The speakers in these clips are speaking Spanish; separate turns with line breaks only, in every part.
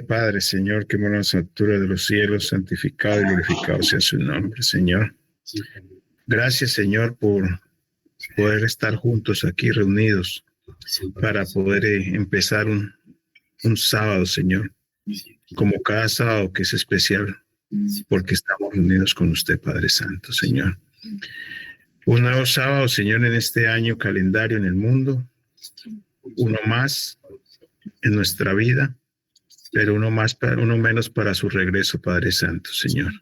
Padre, Señor, que mora en la altura de los cielos, santificado y glorificado sea su nombre, Señor. Gracias, Señor, por poder estar juntos aquí reunidos para poder empezar un sábado, Señor, como cada sábado que es especial, porque estamos reunidos con usted, Padre Santo, Señor. Un nuevo sábado, Señor, en este año calendario en el mundo, uno más en nuestra vida, pero uno menos para su regreso, Padre Santo, Señor.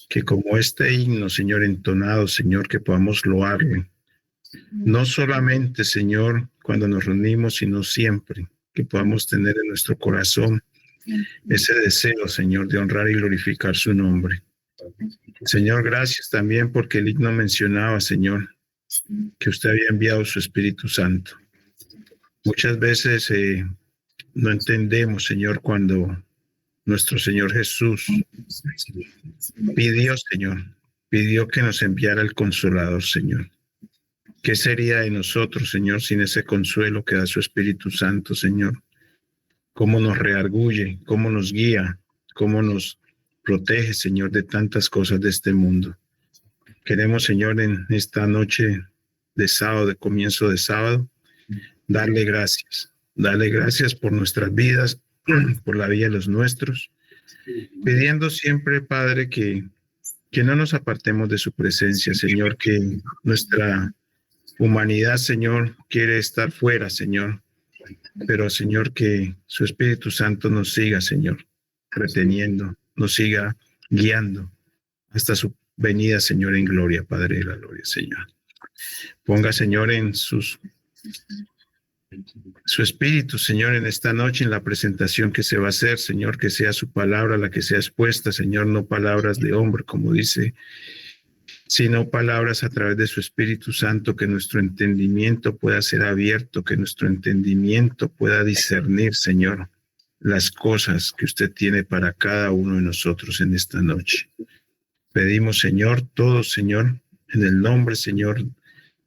Que como este himno, Señor, entonado, Señor, que podamos loarle, no solamente, Señor, cuando nos reunimos, sino siempre, que podamos tener en nuestro corazón ese deseo, Señor, de honrar y glorificar su nombre. Señor, gracias también porque el himno mencionaba, Señor, que usted había enviado su Espíritu Santo. Muchas veces no entendemos, Señor, cuando nuestro Señor Jesús pidió que nos enviara el Consolador, Señor. ¿Qué sería de nosotros, Señor, sin ese consuelo que da su Espíritu Santo, Señor? ¿Cómo nos redarguye, cómo nos guía, cómo nos protege, Señor, de tantas cosas de este mundo? Queremos, Señor, en esta noche de sábado, de comienzo de sábado, darle gracias por nuestras vidas, por la vida de los nuestros, pidiendo siempre, Padre, que no nos apartemos de su presencia, Señor, que nuestra humanidad, Señor, quiere estar fuera, Señor, pero, Señor, que su Espíritu Santo nos siga, Señor, reteniendo, nos siga guiando hasta su venida, Señor, en gloria, Padre de la gloria, Señor. Ponga, Señor, en su Espíritu, Señor, en esta noche, en la presentación que se va a hacer, Señor, que sea su palabra la que sea expuesta, Señor, no palabras de hombre, como dice, sino palabras a través de su Espíritu Santo, que nuestro entendimiento pueda ser abierto, que nuestro entendimiento pueda discernir, Señor, las cosas que usted tiene para cada uno de nosotros en esta noche. Pedimos, Señor, todo, Señor, en el nombre, Señor,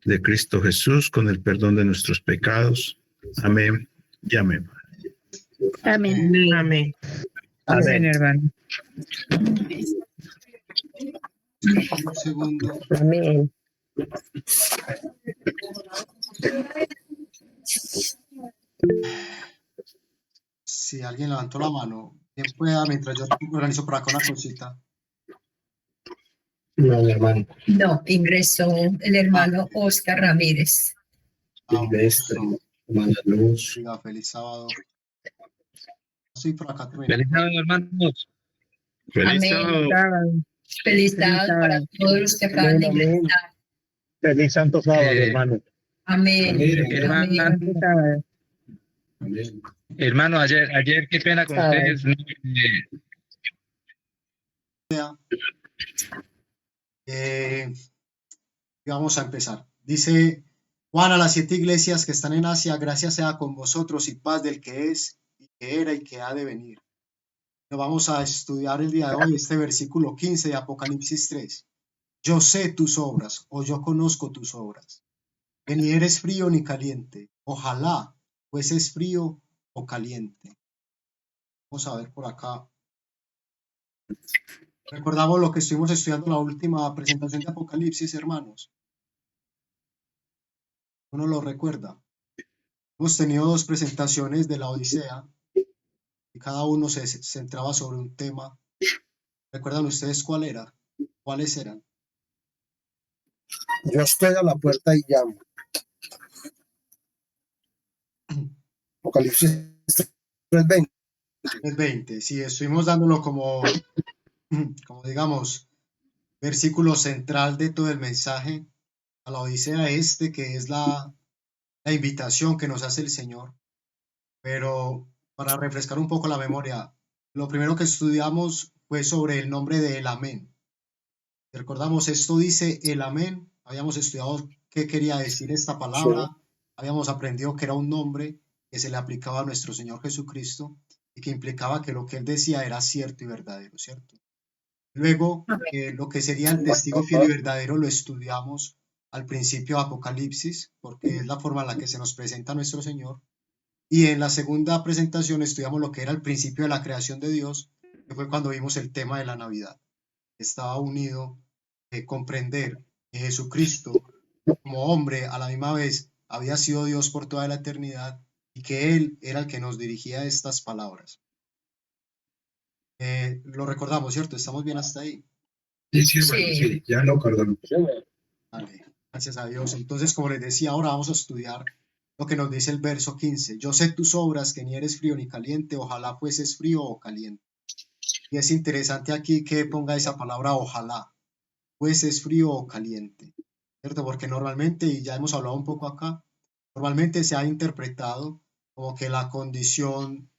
de Cristo Jesús, con el perdón de nuestros pecados. Amén y amén.
Amén.
Amén.
Amén, hermano.
Un segundo.
Amén.
Si alguien levantó la mano, ¿quién pueda mientras yo organizo por acá una cosita?
No, hermano.
No, ingresó el hermano Oscar Ramírez.
Silvestre, hermana Luz.
Diga, feliz sábado. Estoy por acá también.
Feliz sábado, hermanos.
Feliz
Amén.
sábado.
Feliz sábado para todos los que acaban de ingresar.
Feliz Santo Sábado,
Eh,
hermano.
Amén.
Hermano, ayer qué pena con ustedes.
Vamos a empezar. Dice Juan a las 7 iglesias que están en Asia: gracia sea con vosotros y paz del que es, y que era, y que ha de venir. Nos vamos a estudiar el día de hoy este versículo 15 de Apocalipsis 3. Yo sé tus obras, o yo conozco tus obras, que ni eres frío ni caliente. Ojalá fueses frío o caliente. Vamos a ver por acá. Recordamos lo que estuvimos estudiando en la última presentación de Apocalipsis, hermanos. Uno lo recuerda. Hemos tenido 2 presentaciones de la Odisea y cada uno se centraba sobre un tema. ¿Recuerdan ustedes cuáles eran?
Yo estoy a la puerta y llamo. Apocalipsis 3:20.
20. Sí, estuvimos dándolo como digamos, versículo central de todo el mensaje a la Odisea que es la invitación que nos hace el Señor. Pero para refrescar un poco la memoria, lo primero que estudiamos fue sobre el nombre de el Amén. Recordamos, esto dice el Amén. Habíamos estudiado qué quería decir esta palabra. Sí. Habíamos aprendido que era un nombre que se le aplicaba a nuestro Señor Jesucristo y que implicaba que lo que Él decía era cierto y verdadero, ¿cierto? Luego, lo que sería el testigo fiel y verdadero lo estudiamos al principio de Apocalipsis, porque es la forma en la que se nos presenta nuestro Señor. Y en la segunda presentación estudiamos lo que era el principio de la creación de Dios, que fue cuando vimos el tema de la Navidad. Estaba unido comprender que Jesucristo, como hombre, a la misma vez había sido Dios por toda la eternidad y que Él era el que nos dirigía estas palabras. Lo recordamos, ¿cierto? ¿Estamos bien hasta ahí?
Sí, hermano, sí, ya lo acordamos.
Vale, gracias a Dios. Entonces, como les decía, ahora vamos a estudiar lo que nos dice el verso 15. Yo sé tus obras, que ni eres frío ni caliente, ojalá fueses frío o caliente. Y es interesante aquí que ponga esa palabra ojalá, fueses frío o caliente, ¿cierto? Porque normalmente, y ya hemos hablado un poco acá, normalmente se ha interpretado como que la condición,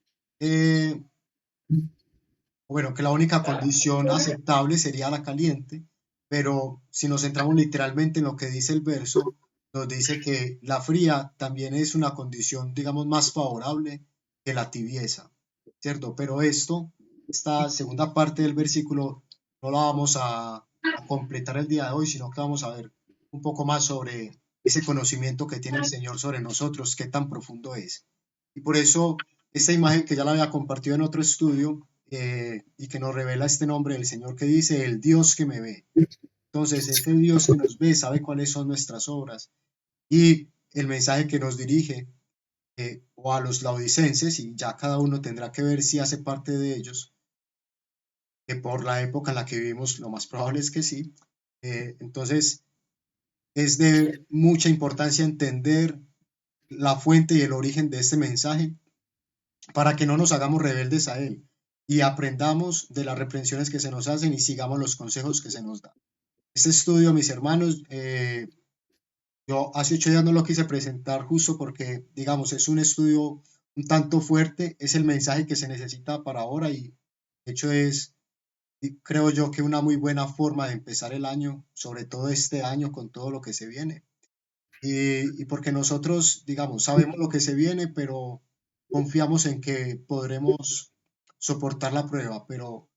bueno, que la única condición aceptable sería la caliente, pero si nos centramos literalmente en lo que dice el verso, nos dice que la fría también es una condición, digamos, más favorable que la tibieza, ¿cierto? Pero esta segunda parte del versículo, no la vamos a completar el día de hoy, sino que vamos a ver un poco más sobre ese conocimiento que tiene el Señor sobre nosotros, qué tan profundo es. Y por eso, esta imagen que ya la había compartido en otro estudio, y que nos revela este nombre del Señor que dice, el Dios que me ve. Entonces, este Dios que nos ve sabe cuáles son nuestras obras y el mensaje que nos dirige o a los laodicenses, y ya cada uno tendrá que ver si hace parte de ellos, que por la época en la que vivimos lo más probable es que sí. Entonces, es de mucha importancia entender la fuente y el origen de este mensaje para que no nos hagamos rebeldes a él y aprendamos de las reprensiones que se nos hacen y sigamos los consejos que se nos dan. Este estudio, mis hermanos, yo hace 8 días no lo quise presentar justo porque, digamos, es un estudio un tanto fuerte, es el mensaje que se necesita para ahora y de hecho es, creo yo, que una muy buena forma de empezar el año, sobre todo este año con todo lo que se viene. Y porque nosotros, digamos, sabemos lo que se viene, pero confiamos en que podremos soportar la prueba, pero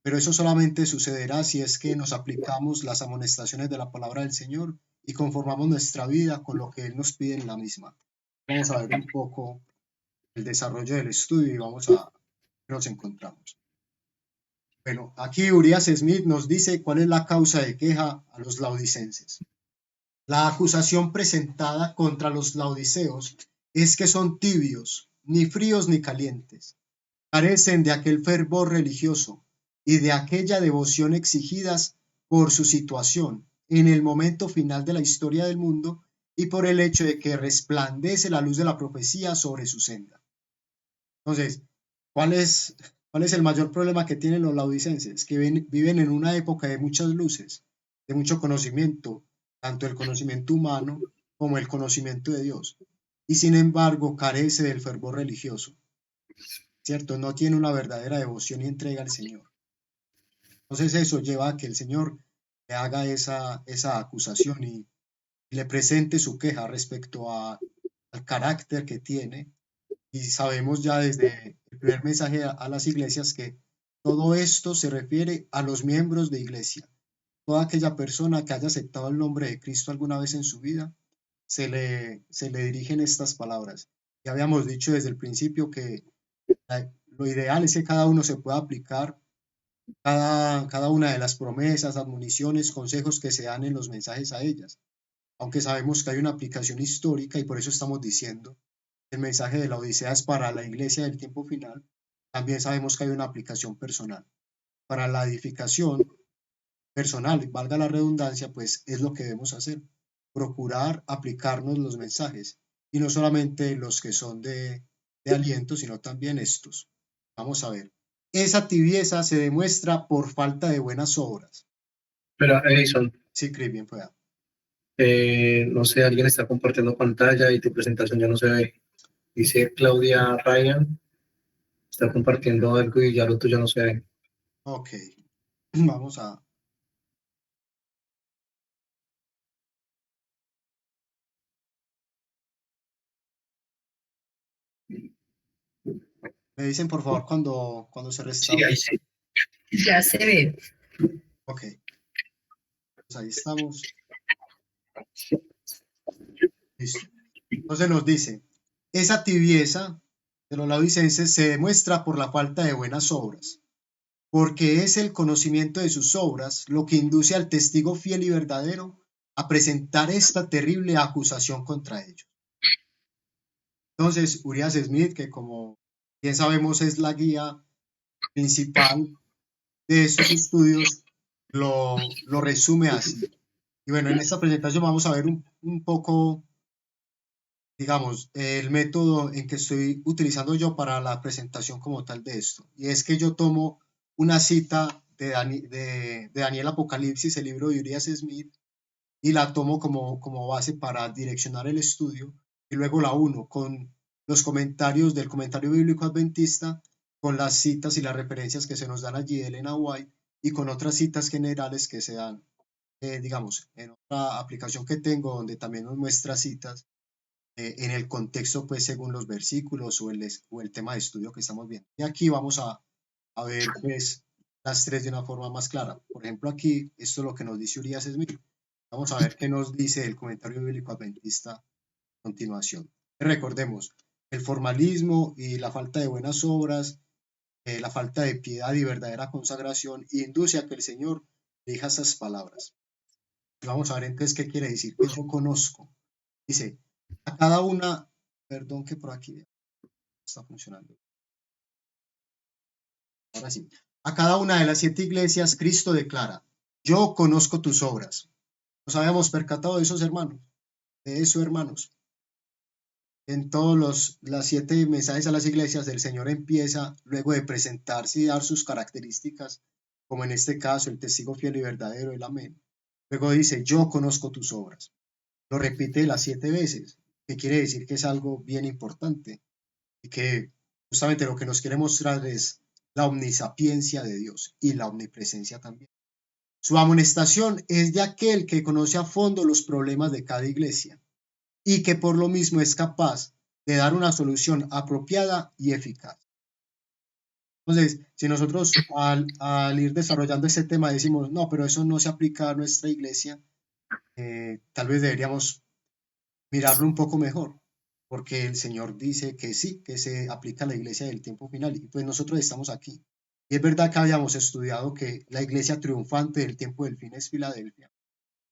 eso solamente sucederá si es que nos aplicamos las amonestaciones de la palabra del Señor y conformamos nuestra vida con lo que Él nos pide en la misma. Vamos a ver un poco el desarrollo del estudio y vamos a qué nos encontramos. Bueno, aquí Urias Smith nos dice cuál es la causa de queja a los laodicenses. La acusación presentada contra los laodiceos es que son tibios, ni fríos ni calientes. Carecen de aquel fervor religioso y de aquella devoción exigidas por su situación en el momento final de la historia del mundo y por el hecho de que resplandece la luz de la profecía sobre su senda. Entonces, ¿cuál es el mayor problema que tienen los laodicenses? Que viven en una época de muchas luces, de mucho conocimiento, tanto el conocimiento humano como el conocimiento de Dios, y sin embargo carece del fervor religioso, ¿cierto? No tiene una verdadera devoción y entrega al Señor. Entonces eso lleva a que el Señor le haga esa acusación y le presente su queja respecto al carácter que tiene. Y sabemos ya desde el primer mensaje a las iglesias que todo esto se refiere a los miembros de iglesia. Toda aquella persona que haya aceptado el nombre de Cristo alguna vez en su vida, se le dirigen estas palabras. Ya habíamos dicho desde el principio que lo ideal es que cada uno se pueda aplicar cada una de las promesas, admoniciones, consejos que se dan en los mensajes a ellas. Aunque sabemos que hay una aplicación histórica y por eso estamos diciendo el mensaje de la Odisea es para la iglesia del tiempo final, también sabemos que hay una aplicación personal. Para la edificación personal, valga la redundancia, pues es lo que debemos hacer, procurar aplicarnos los mensajes y no solamente los que son de aliento, sino también estos. Vamos a ver. Esa tibieza se demuestra por falta de buenas obras.
Pero Edison,
Sí, Chris, bien pueda.
no sé, alguien está compartiendo pantalla y tu presentación ya no se ve. Dice Claudia Ryan, está compartiendo algo y ya lo tuyo no se ve.
Ok, vamos a... Me dicen por favor cuando se restaure.
Sí, ahí sí.
Ya se ve.
Ok, pues ahí estamos. Listo. Entonces nos dice, Esa tibieza de los laodicenses se demuestra por la falta de buenas obras, porque es el conocimiento de sus obras lo que induce al testigo fiel y verdadero a presentar esta terrible acusación contra ellos. Entonces, Urias Smith, que como bien sabemos es la guía principal de estos estudios, lo resume así. Y bueno, en esta presentación vamos a ver un poco, digamos, el método en que estoy utilizando yo para la presentación como tal de esto. Y es que yo tomo una cita de Daniel Apocalipsis, el libro de Urias Smith, y la tomo como base para direccionar el estudio, y luego la uno con los comentarios del comentario bíblico adventista, con las citas y las referencias que se nos dan allí de Elena White, y con otras citas generales que se dan, digamos, en otra aplicación que tengo, donde también nos muestra citas en el contexto, pues según los versículos o el tema de estudio que estamos viendo. Y aquí vamos a ver, pues, las tres de una forma más clara. Por ejemplo, aquí, esto es lo que nos dice Urias Smith. Vamos a ver qué nos dice el comentario bíblico adventista a continuación. Recordemos, el formalismo y la falta de buenas obras, la falta de piedad y verdadera consagración induce a que el Señor elija esas palabras. Vamos a ver entonces qué quiere decir que yo conozco. Dice, a cada una, perdón que por aquí está funcionando. Ahora sí. A cada una de las 7 iglesias, Cristo declara, yo conozco tus obras. Nos habíamos percatado de esos hermanos, de eso, hermanos. En todos los 7 mensajes a las iglesias, el Señor empieza, luego de presentarse y dar sus características, como en este caso, el testigo fiel y verdadero, el amén. Luego dice, yo conozco tus obras. Lo repite las 7 veces, que quiere decir que es algo bien importante y que justamente lo que nos quiere mostrar es la omnisapiencia de Dios y la omnipresencia también. Su amonestación es de aquel que conoce a fondo los problemas de cada iglesia y que por lo mismo es capaz de dar una solución apropiada y eficaz. Entonces, si nosotros al ir desarrollando este tema decimos, no, pero eso no se aplica a nuestra iglesia, tal vez deberíamos mirarlo un poco mejor, porque el Señor dice que sí, que se aplica a la iglesia del tiempo final, y pues nosotros estamos aquí. Y es verdad que habíamos estudiado que la iglesia triunfante del tiempo del fin es Filadelfia,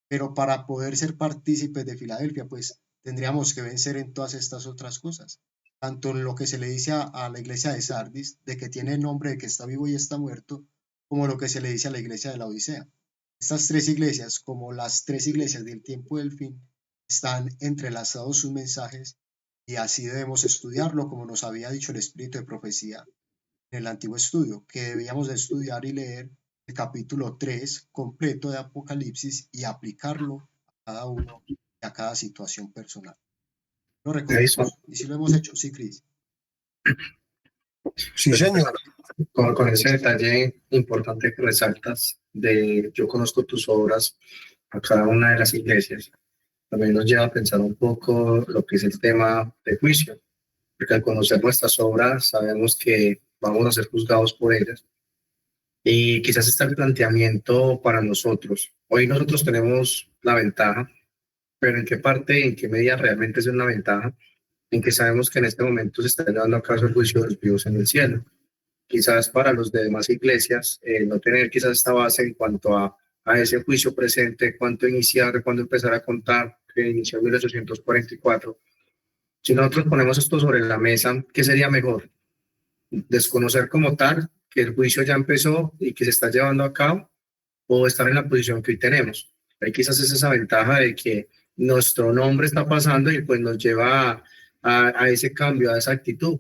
pero para poder ser partícipes de Filadelfia, pues tendríamos que vencer en todas estas otras cosas, tanto en lo que se le dice a la iglesia de Sardis, de que tiene el nombre de que está vivo y está muerto, como lo que se le dice a la iglesia de la Odisea. Estas 3 iglesias, como las 3 iglesias del tiempo del fin, están entrelazados sus mensajes y así debemos estudiarlo, como nos había dicho el espíritu de profecía en el antiguo estudio, que debíamos de estudiar y leer el capítulo 3 completo de Apocalipsis y aplicarlo a cada uno y a cada situación personal. ¿Lo recordamos? ¿Y si lo hemos hecho? Sí, Cris.
Sí, señor.
Con ese detalle importante que resaltas de yo conozco tus obras a cada una de las iglesias, también nos lleva a pensar un poco lo que es el tema de juicio, porque al conocer nuestras obras sabemos que vamos a ser juzgados por ellas. Y quizás está el planteamiento para nosotros. Hoy nosotros tenemos la ventaja, pero ¿en qué parte, en qué medida realmente es una ventaja? En que sabemos que en este momento se está llevando a cabo el juicio de los vivos en el cielo. Quizás para los de demás iglesias, no tener quizás esta base en cuanto a ese juicio presente, cuánto iniciar, cuándo empezar a contar, que inició en 1844. Si nosotros ponemos esto sobre la mesa, ¿qué sería mejor? Desconocer como tal que el juicio ya empezó y que se está llevando a cabo, o estar en la posición que hoy tenemos. Ahí quizás es esa ventaja de que nuestro nombre está pasando y pues nos lleva a ese cambio, a esa actitud.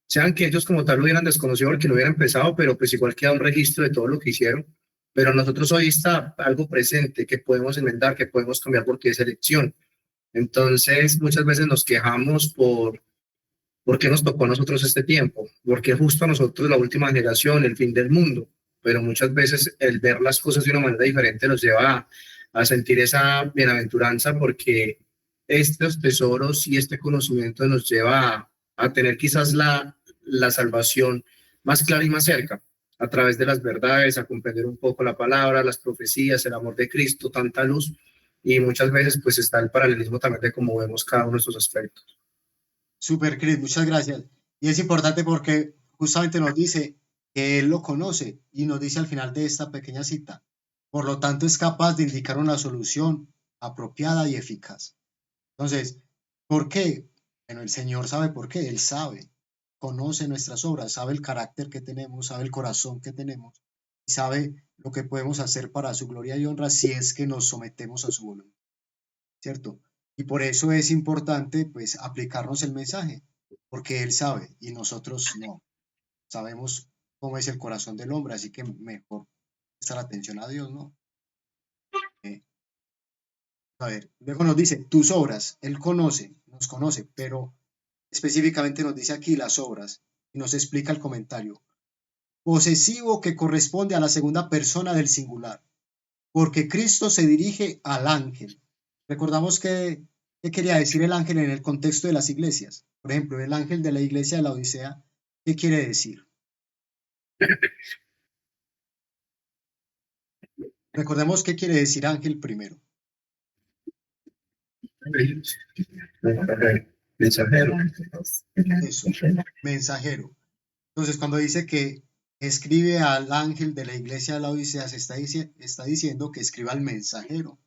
Sean que ellos como tal lo hubieran desconocido porque no hubieran empezado, pero pues igual queda un registro de todo lo que hicieron. Pero nosotros hoy está algo presente que podemos enmendar, que podemos cambiar porque es elección. Entonces muchas veces nos quejamos por qué nos tocó a nosotros este tiempo, porque justo a nosotros la última generación, el fin del mundo, pero muchas veces el ver las cosas de una manera diferente nos lleva a sentir esa bienaventuranza porque estos tesoros y este conocimiento nos lleva a tener quizás la salvación más clara y más cerca, a través de las verdades, a comprender un poco la palabra, las profecías, el amor de Cristo, tanta luz, y muchas veces pues está el paralelismo también de cómo vemos cada uno de estos aspectos.
Super, Cris, muchas gracias. Y es importante porque justamente nos dice que Él lo conoce y nos dice al final de esta pequeña cita. Por lo tanto, es capaz de indicar una solución apropiada y eficaz. Entonces, ¿por qué? Bueno, el Señor sabe por qué. Él sabe, conoce nuestras obras, sabe el carácter que tenemos, sabe el corazón que tenemos y sabe lo que podemos hacer para su gloria y honra si es que nos sometemos a su voluntad, ¿cierto? Y por eso es importante, pues, aplicarnos el mensaje, porque Él sabe y nosotros no. Sabemos cómo es el corazón del hombre, así que mejor prestar atención a Dios, ¿no? A ver, luego nos dice, tus obras, Él conoce, nos conoce, pero específicamente nos dice aquí las obras y nos explica el comentario. Posesivo que corresponde a la segunda persona del singular, porque Cristo se dirige al ángel. Recordamos que ¿qué quería decir el ángel en el contexto de las iglesias? Por ejemplo, el ángel de la iglesia de la Odisea, ¿qué quiere decir? Recordemos qué quiere decir ángel primero.
Mensajero.
Eso, mensajero. Entonces, cuando dice que escribe al ángel de la iglesia de la Odisea, se está diciendo que escriba al mensajero,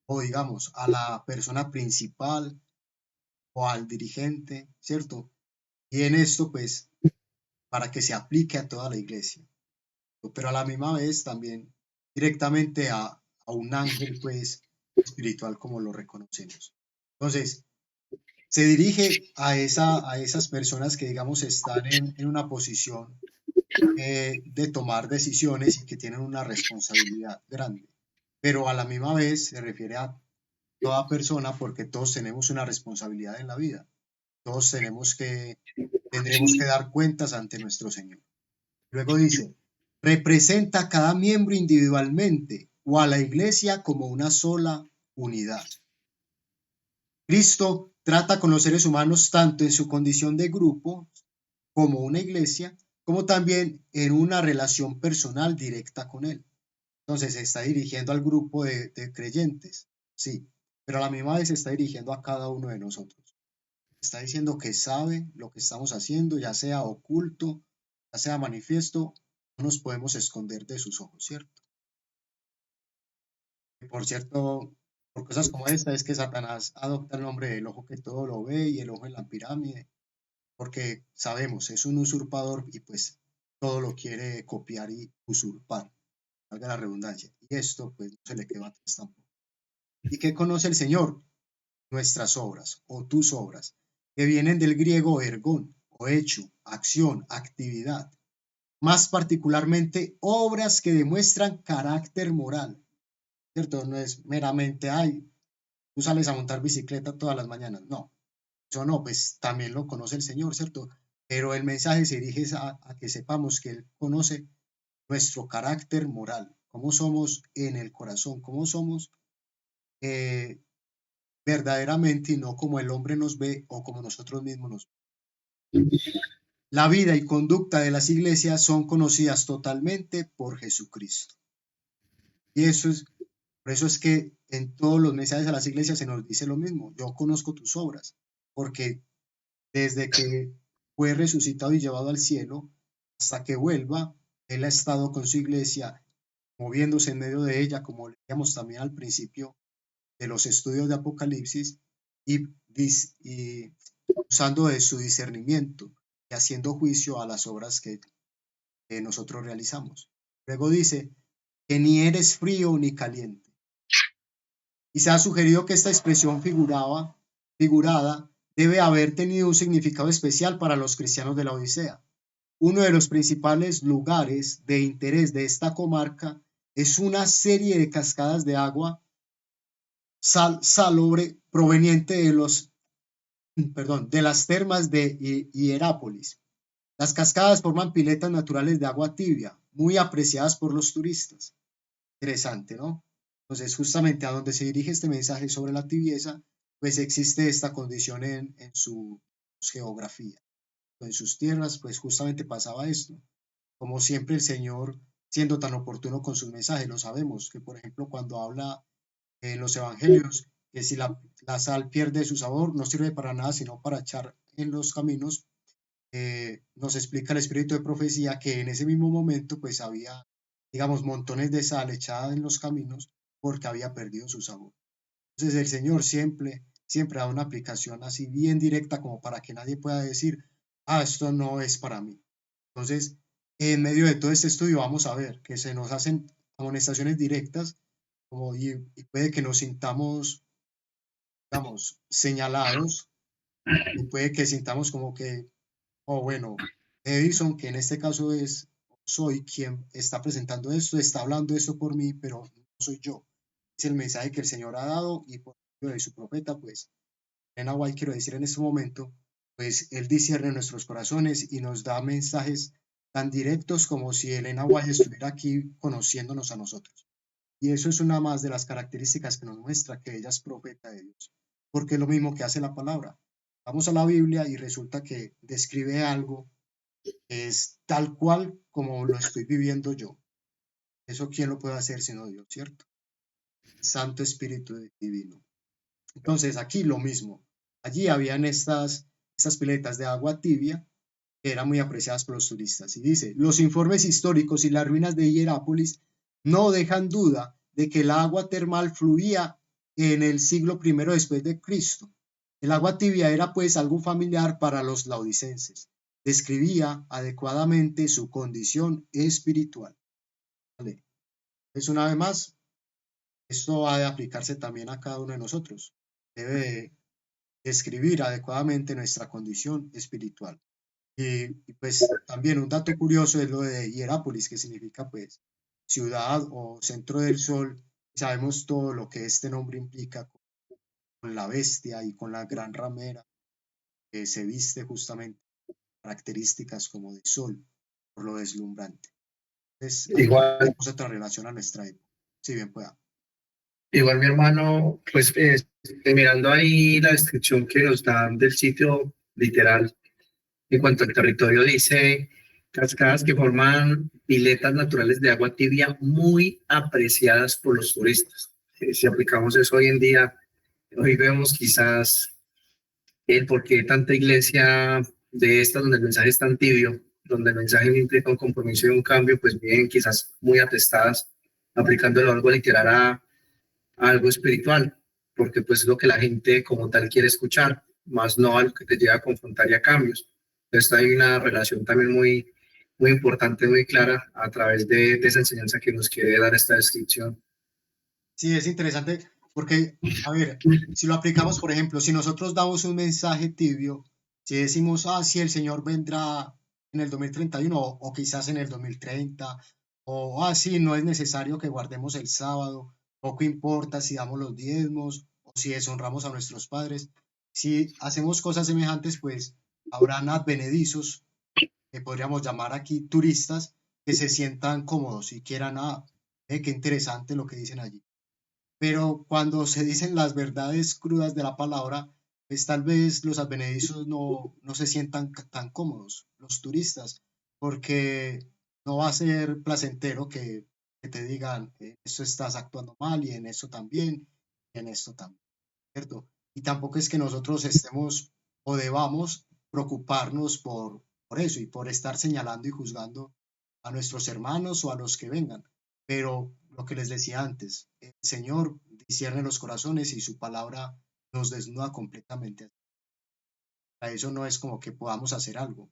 o digamos, a la persona principal o al dirigente, ¿cierto? Y en esto, pues, para que se aplique a toda la iglesia. Pero a la misma vez también directamente a un ángel, pues, espiritual como lo reconocemos. Entonces, se dirige a esas personas que, digamos, están en una posición de tomar decisiones y que tienen una responsabilidad grande. Pero a la misma vez se refiere a toda persona porque todos tenemos una responsabilidad en la vida. Todos tendremos que dar cuentas ante nuestro Señor. Luego dice, representa a cada miembro individualmente o a la iglesia como una sola unidad. Cristo trata con los seres humanos tanto en su condición de grupo como una iglesia, como también en una relación personal directa con Él. Entonces se está dirigiendo al grupo de creyentes, sí, pero a la misma vez se está dirigiendo a cada uno de nosotros. Está diciendo que sabe lo que estamos haciendo, ya sea oculto, ya sea manifiesto, no nos podemos esconder de sus ojos, ¿cierto? Y por cierto, por cosas como esta es que Satanás adopta el nombre del ojo que todo lo ve y el ojo en la pirámide, porque sabemos, es un usurpador y pues todo lo quiere copiar y usurpar, valga la redundancia. Y esto pues no se le queda atrás tampoco. ¿Y qué conoce el Señor? Nuestras obras o tus obras, que vienen del griego ergón o hecho, acción, actividad. Más particularmente, obras que demuestran carácter moral, ¿cierto? No es meramente, ay, tú sales a montar bicicleta todas las mañanas, no. Eso no, pues también lo conoce el Señor, ¿cierto? Pero el mensaje se dirige a que sepamos que Él conoce nuestro carácter moral, cómo somos en el corazón, cómo somos verdaderamente y no como el hombre nos ve o como nosotros mismos nos vemos. La vida y conducta de las iglesias son conocidas totalmente por Jesucristo. Y por eso es que en todos los mensajes a las iglesias se nos dice lo mismo. Yo conozco tus obras, porque desde que fue resucitado y llevado al cielo, hasta que vuelva, Él ha estado con su iglesia, moviéndose en medio de ella, como leíamos también al principio de los estudios de Apocalipsis, y usando de su discernimiento y haciendo juicio a las obras que nosotros realizamos. Luego dice que ni eres frío ni caliente. Y se ha sugerido que esta expresión figurada debe haber tenido un significado especial para los cristianos de la Odisea. Uno de los principales lugares de interés de esta comarca es una serie de cascadas de agua salobre proveniente de las termas de Hierápolis. Las cascadas forman piletas naturales de agua tibia, muy apreciadas por los turistas. Interesante, ¿no? Entonces, justamente a donde se dirige este mensaje sobre la tibieza, pues existe esta condición en su geografía. En sus tierras, pues justamente pasaba esto. Como siempre el Señor, siendo tan oportuno con sus mensajes, lo sabemos, que por ejemplo cuando habla en los evangelios, que si la sal pierde su sabor, no sirve para nada, sino para echar en los caminos, nos explica el espíritu de profecía que en ese mismo momento pues había, digamos, montones de sal echada en los caminos porque había perdido su sabor. Entonces el Señor siempre da una aplicación así bien directa como para que nadie pueda decir, esto no es para mí. Entonces, en medio de todo este estudio vamos a ver que se nos hacen amonestaciones directas y puede que nos sintamos, digamos, señalados, y puede que sintamos como que, bueno, Edison, que en este caso soy quien está presentando esto, está hablando esto por mí, pero no soy yo. Es el mensaje que el Señor ha dado y por medio de su profeta, pues, Elena White, quiero decir en este momento, pues Él discierne nuestros corazones y nos da mensajes tan directos como si Elena White estuviera aquí conociéndonos a nosotros. Y eso es una más de las características que nos muestra que ella es profeta de Dios, porque es lo mismo que hace la palabra. Vamos a la Biblia y resulta que describe algo que es tal cual como lo estoy viviendo yo. Eso ¿quién lo puede hacer sino Dios, cierto? Santo Espíritu Divino. Entonces aquí lo mismo. Allí habían estas piletas de agua tibia que eran muy apreciadas por los turistas. Y dice, los informes históricos y las ruinas de Hierápolis no dejan duda de que el agua termal fluía en el siglo I después de Cristo. El agua tibia era pues algo familiar para los laodicenses. Describía adecuadamente su condición espiritual. ¿Vale? Entonces, una vez más, esto ha de aplicarse también a cada uno de nosotros. Debe describir adecuadamente nuestra condición espiritual. Y pues también un dato curioso es lo de Hierápolis, que significa pues ciudad o centro del sol. Sabemos todo lo que este nombre implica con la bestia y con la gran ramera que se viste justamente características como de sol por lo deslumbrante. Entonces,
Igual,
tenemos otra relación a nuestra época, si bien pueda.
igual mi hermano, pues mirando ahí la descripción que nos dan del sitio literal, en cuanto al territorio, dice cascadas que forman piletas naturales de agua tibia muy apreciadas por los turistas. Si aplicamos eso hoy en día, hoy vemos quizás el por qué tanta iglesia de estas donde el mensaje es tan tibio, donde el mensaje no implica un compromiso y un cambio, pues bien, quizás muy atestadas, aplicándolo algo literal a algo espiritual, porque pues es lo que la gente como tal quiere escuchar, más no algo que te lleva a confrontar y a cambios. Entonces hay una relación también muy importante, muy clara a través de esa enseñanza que nos quiere dar esta descripción.
Sí, es interesante porque, a ver, si lo aplicamos, por ejemplo, si nosotros damos un mensaje tibio, si decimos, sí, el Señor vendrá en el 2031 o quizás en el 2030, o sí, no es necesario que guardemos el sábado, poco importa si damos los diezmos o si deshonramos a nuestros padres. Si hacemos cosas semejantes, pues habrán advenedizos, que podríamos llamar aquí turistas, que se sientan cómodos y quieran, qué interesante lo que dicen allí. Pero cuando se dicen las verdades crudas de la palabra, pues tal vez los advenedizos no se sientan tan cómodos, los turistas, porque no va a ser placentero que te digan, eso estás actuando mal y en eso también, y en esto también, ¿cierto? Y tampoco es que nosotros estemos o debamos preocuparnos por eso y por estar señalando y juzgando a nuestros hermanos o a los que vengan. Pero lo que les decía antes, el Señor discierne los corazones y su palabra nos desnuda completamente. Para eso no es como que podamos hacer algo.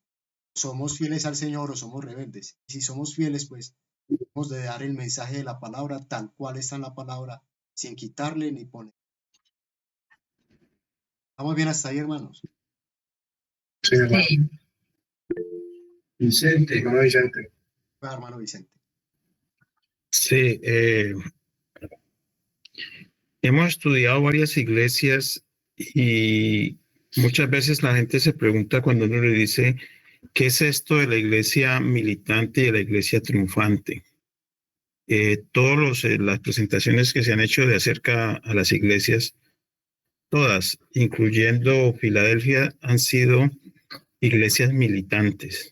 Somos fieles al Señor o somos rebeldes. Y si somos fieles, pues hemos de dar el mensaje de la palabra tal cual está en la palabra, sin quitarle ni poner. ¿Estamos bien hasta ahí, hermanos?
Sí, hermano.
Sí.
Vicente, hermano Vicente.
Hermano Vicente.
Sí, hemos estudiado varias iglesias y muchas veces la gente se pregunta cuando uno le dice, ¿qué es esto de la iglesia militante y de la iglesia triunfante? Todas las presentaciones que se han hecho de acerca a las iglesias, todas, incluyendo Filadelfia, han sido iglesias militantes.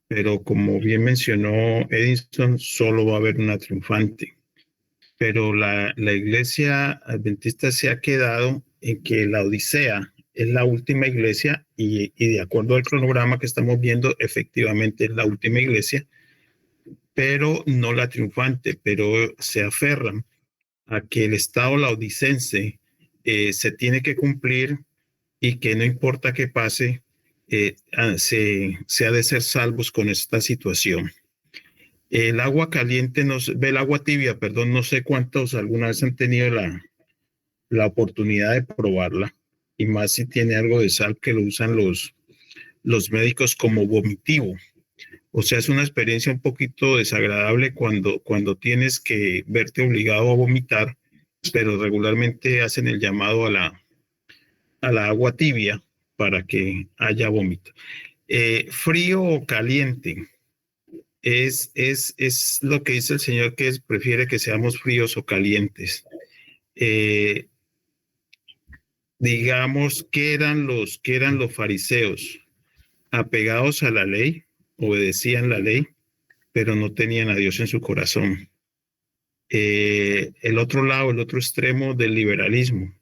Pero como bien mencionó Edison, solo va a haber una triunfante. Pero la iglesia adventista se ha quedado en que la Odisea es la última iglesia y de acuerdo al cronograma que estamos viendo, efectivamente es la última iglesia, pero no la triunfante, pero se aferran a que el estado laodicense se tiene que cumplir y que no importa qué pase, se ha de ser salvos con esta situación. El agua caliente, el agua tibia, perdón, no sé cuántos alguna vez han tenido la oportunidad de probarla, y más si tiene algo de sal, que lo usan los médicos como vomitivo. O sea, es una experiencia un poquito desagradable cuando tienes que verte obligado a vomitar, pero regularmente hacen el llamado a la agua tibia para que haya vómito. Frío o caliente es lo que dice el Señor, que prefiere que seamos fríos o calientes. Digamos, ¿qué eran los fariseos? Apegados a la ley, obedecían la ley, pero no tenían a Dios en su corazón. El otro lado, el otro extremo del liberalismo,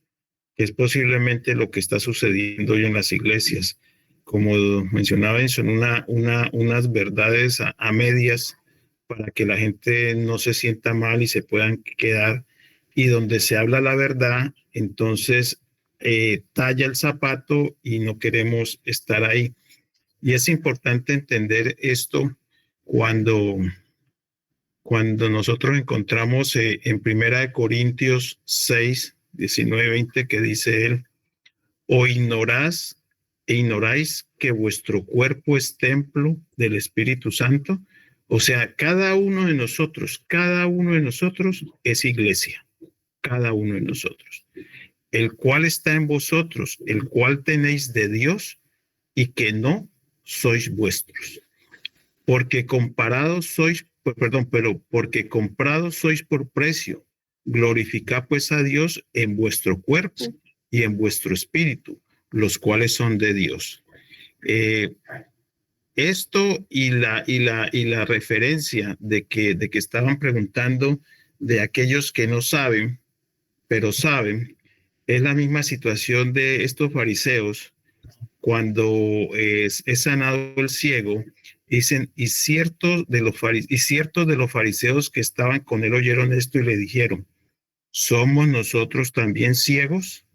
es posiblemente lo que está sucediendo hoy en las iglesias. Como mencionaba, son unas verdades a medias para que la gente no se sienta mal y se puedan quedar. Y donde se habla la verdad, entonces talla el zapato y no queremos estar ahí. Y es importante entender esto cuando nosotros encontramos en Primera de Corintios 6, 19, 20, que dice él: o ignoráis que vuestro cuerpo es templo del Espíritu Santo. O sea, cada uno de nosotros es iglesia, cada uno de nosotros, el cual está en vosotros, el cual tenéis de Dios y que no sois vuestros. Porque comprados sois por precio. Glorificad pues a Dios en vuestro cuerpo y en vuestro espíritu, los cuales son de Dios. Esto y la referencia de que estaban preguntando de aquellos que no saben, pero saben, es la misma situación de estos fariseos cuando es sanado el ciego. Dicen, y ciertos de los fariseos que estaban con él oyeron esto y le dijeron: ¿somos nosotros también ciegos?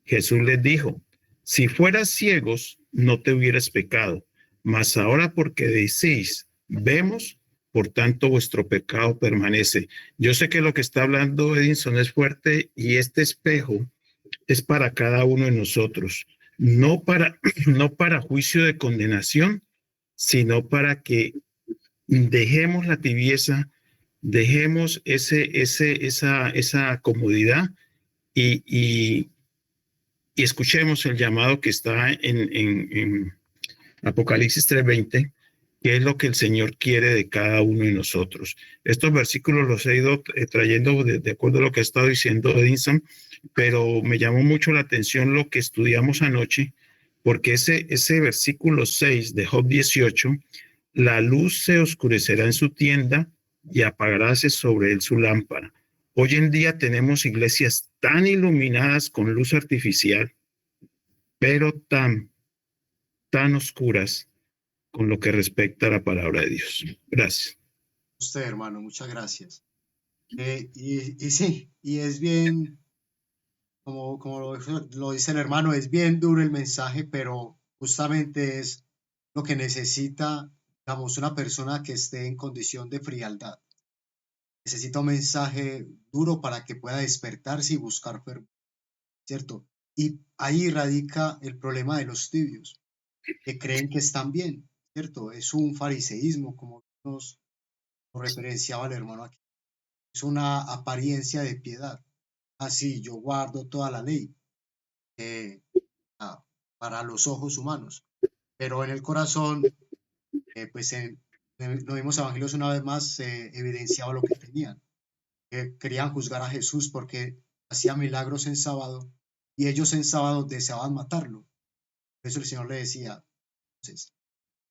Jesús les dijo: si fueras ciegos, no te hubieras pecado, mas ahora porque decís, vemos, por tanto vuestro pecado permanece. Yo sé que lo que está hablando Edinson es fuerte, y este espejo es para cada uno de nosotros, no para juicio de condenación, sino para que dejemos la tibieza, dejemos esa comodidad y escuchemos el llamado que está en Apocalipsis 3:20, que es lo que el Señor quiere de cada uno de nosotros. Estos versículos los he ido trayendo de acuerdo a lo que ha estado diciendo Edinson, pero me llamó mucho la atención lo que estudiamos anoche, porque ese versículo 6 de Job 18, la luz se oscurecerá en su tienda y apagaráse sobre él su lámpara. Hoy en día tenemos iglesias tan iluminadas con luz artificial, pero tan oscuras con lo que respecta a la palabra de Dios. Gracias.
Usted, hermano, muchas gracias. Y sí, y es bien, como lo dice el hermano, es bien duro el mensaje, pero justamente es lo que necesita, digamos, una persona que esté en condición de frialdad. Necesita un mensaje duro para que pueda despertarse y buscar fervor, ¿cierto? Y ahí radica el problema de los tibios, que creen que están bien, ¿cierto? Es un fariseísmo, como nos referenciaba el hermano aquí. Es una apariencia de piedad. Así yo guardo toda la ley para los ojos humanos, pero en el corazón, pues en los mismos evangelios una vez más se evidenciaba lo que tenían. Querían juzgar a Jesús porque hacía milagros en sábado y ellos en sábado deseaban matarlo. Por eso el Señor le decía: entonces,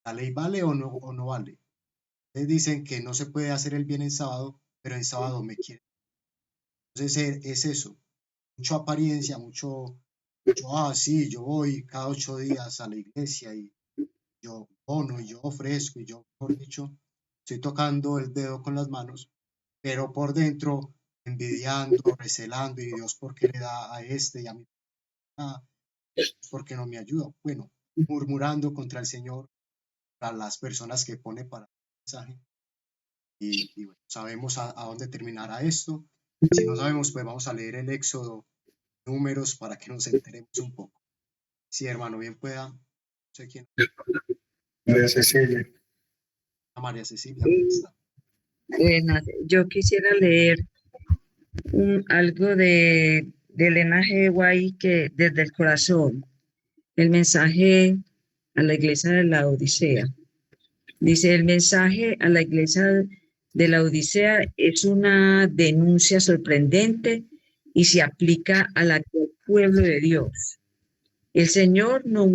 ¿la ley vale o no vale? Ustedes dicen que no se puede hacer el bien en sábado, pero en sábado me quieren. Entonces es eso, mucha apariencia, mucho Sí, yo voy cada 8 días a la iglesia y yo dono y yo ofrezco y yo, por dicho, estoy tocando el dedo con las manos, pero por dentro envidiando, recelando y Dios por qué le da a este y a mí nada, por qué no me ayuda. Bueno, murmurando contra el Señor, para las personas que pone para el mensaje y bueno, sabemos a dónde terminará esto. Si no sabemos, pues vamos a leer el Éxodo, Números, para que nos enteremos un poco. Sí, hermano, bien pueda. No sé quién.
María Cecilia.
María Cecilia. ¿Dónde está?
Buenas. Yo quisiera leer algo de Elena G. White, que desde el corazón, el mensaje a la iglesia de la Odisea. Dice: el mensaje a la iglesia de la Odisea es una denuncia sorprendente y se aplica al actual pueblo de Dios. El Señor nos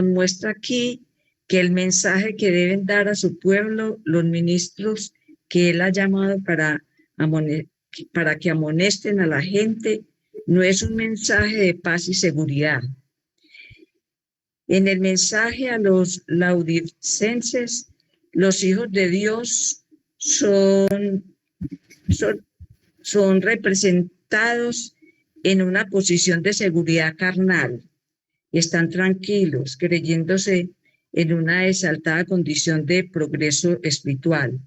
muestra aquí que el mensaje que deben dar a su pueblo los ministros que Él ha llamado para que amonesten a la gente no es un mensaje de paz y seguridad. En el mensaje a los laodicenses, los hijos de Dios son representados en una posición de seguridad carnal. Están tranquilos, creyéndose en una exaltada condición de progreso espiritual.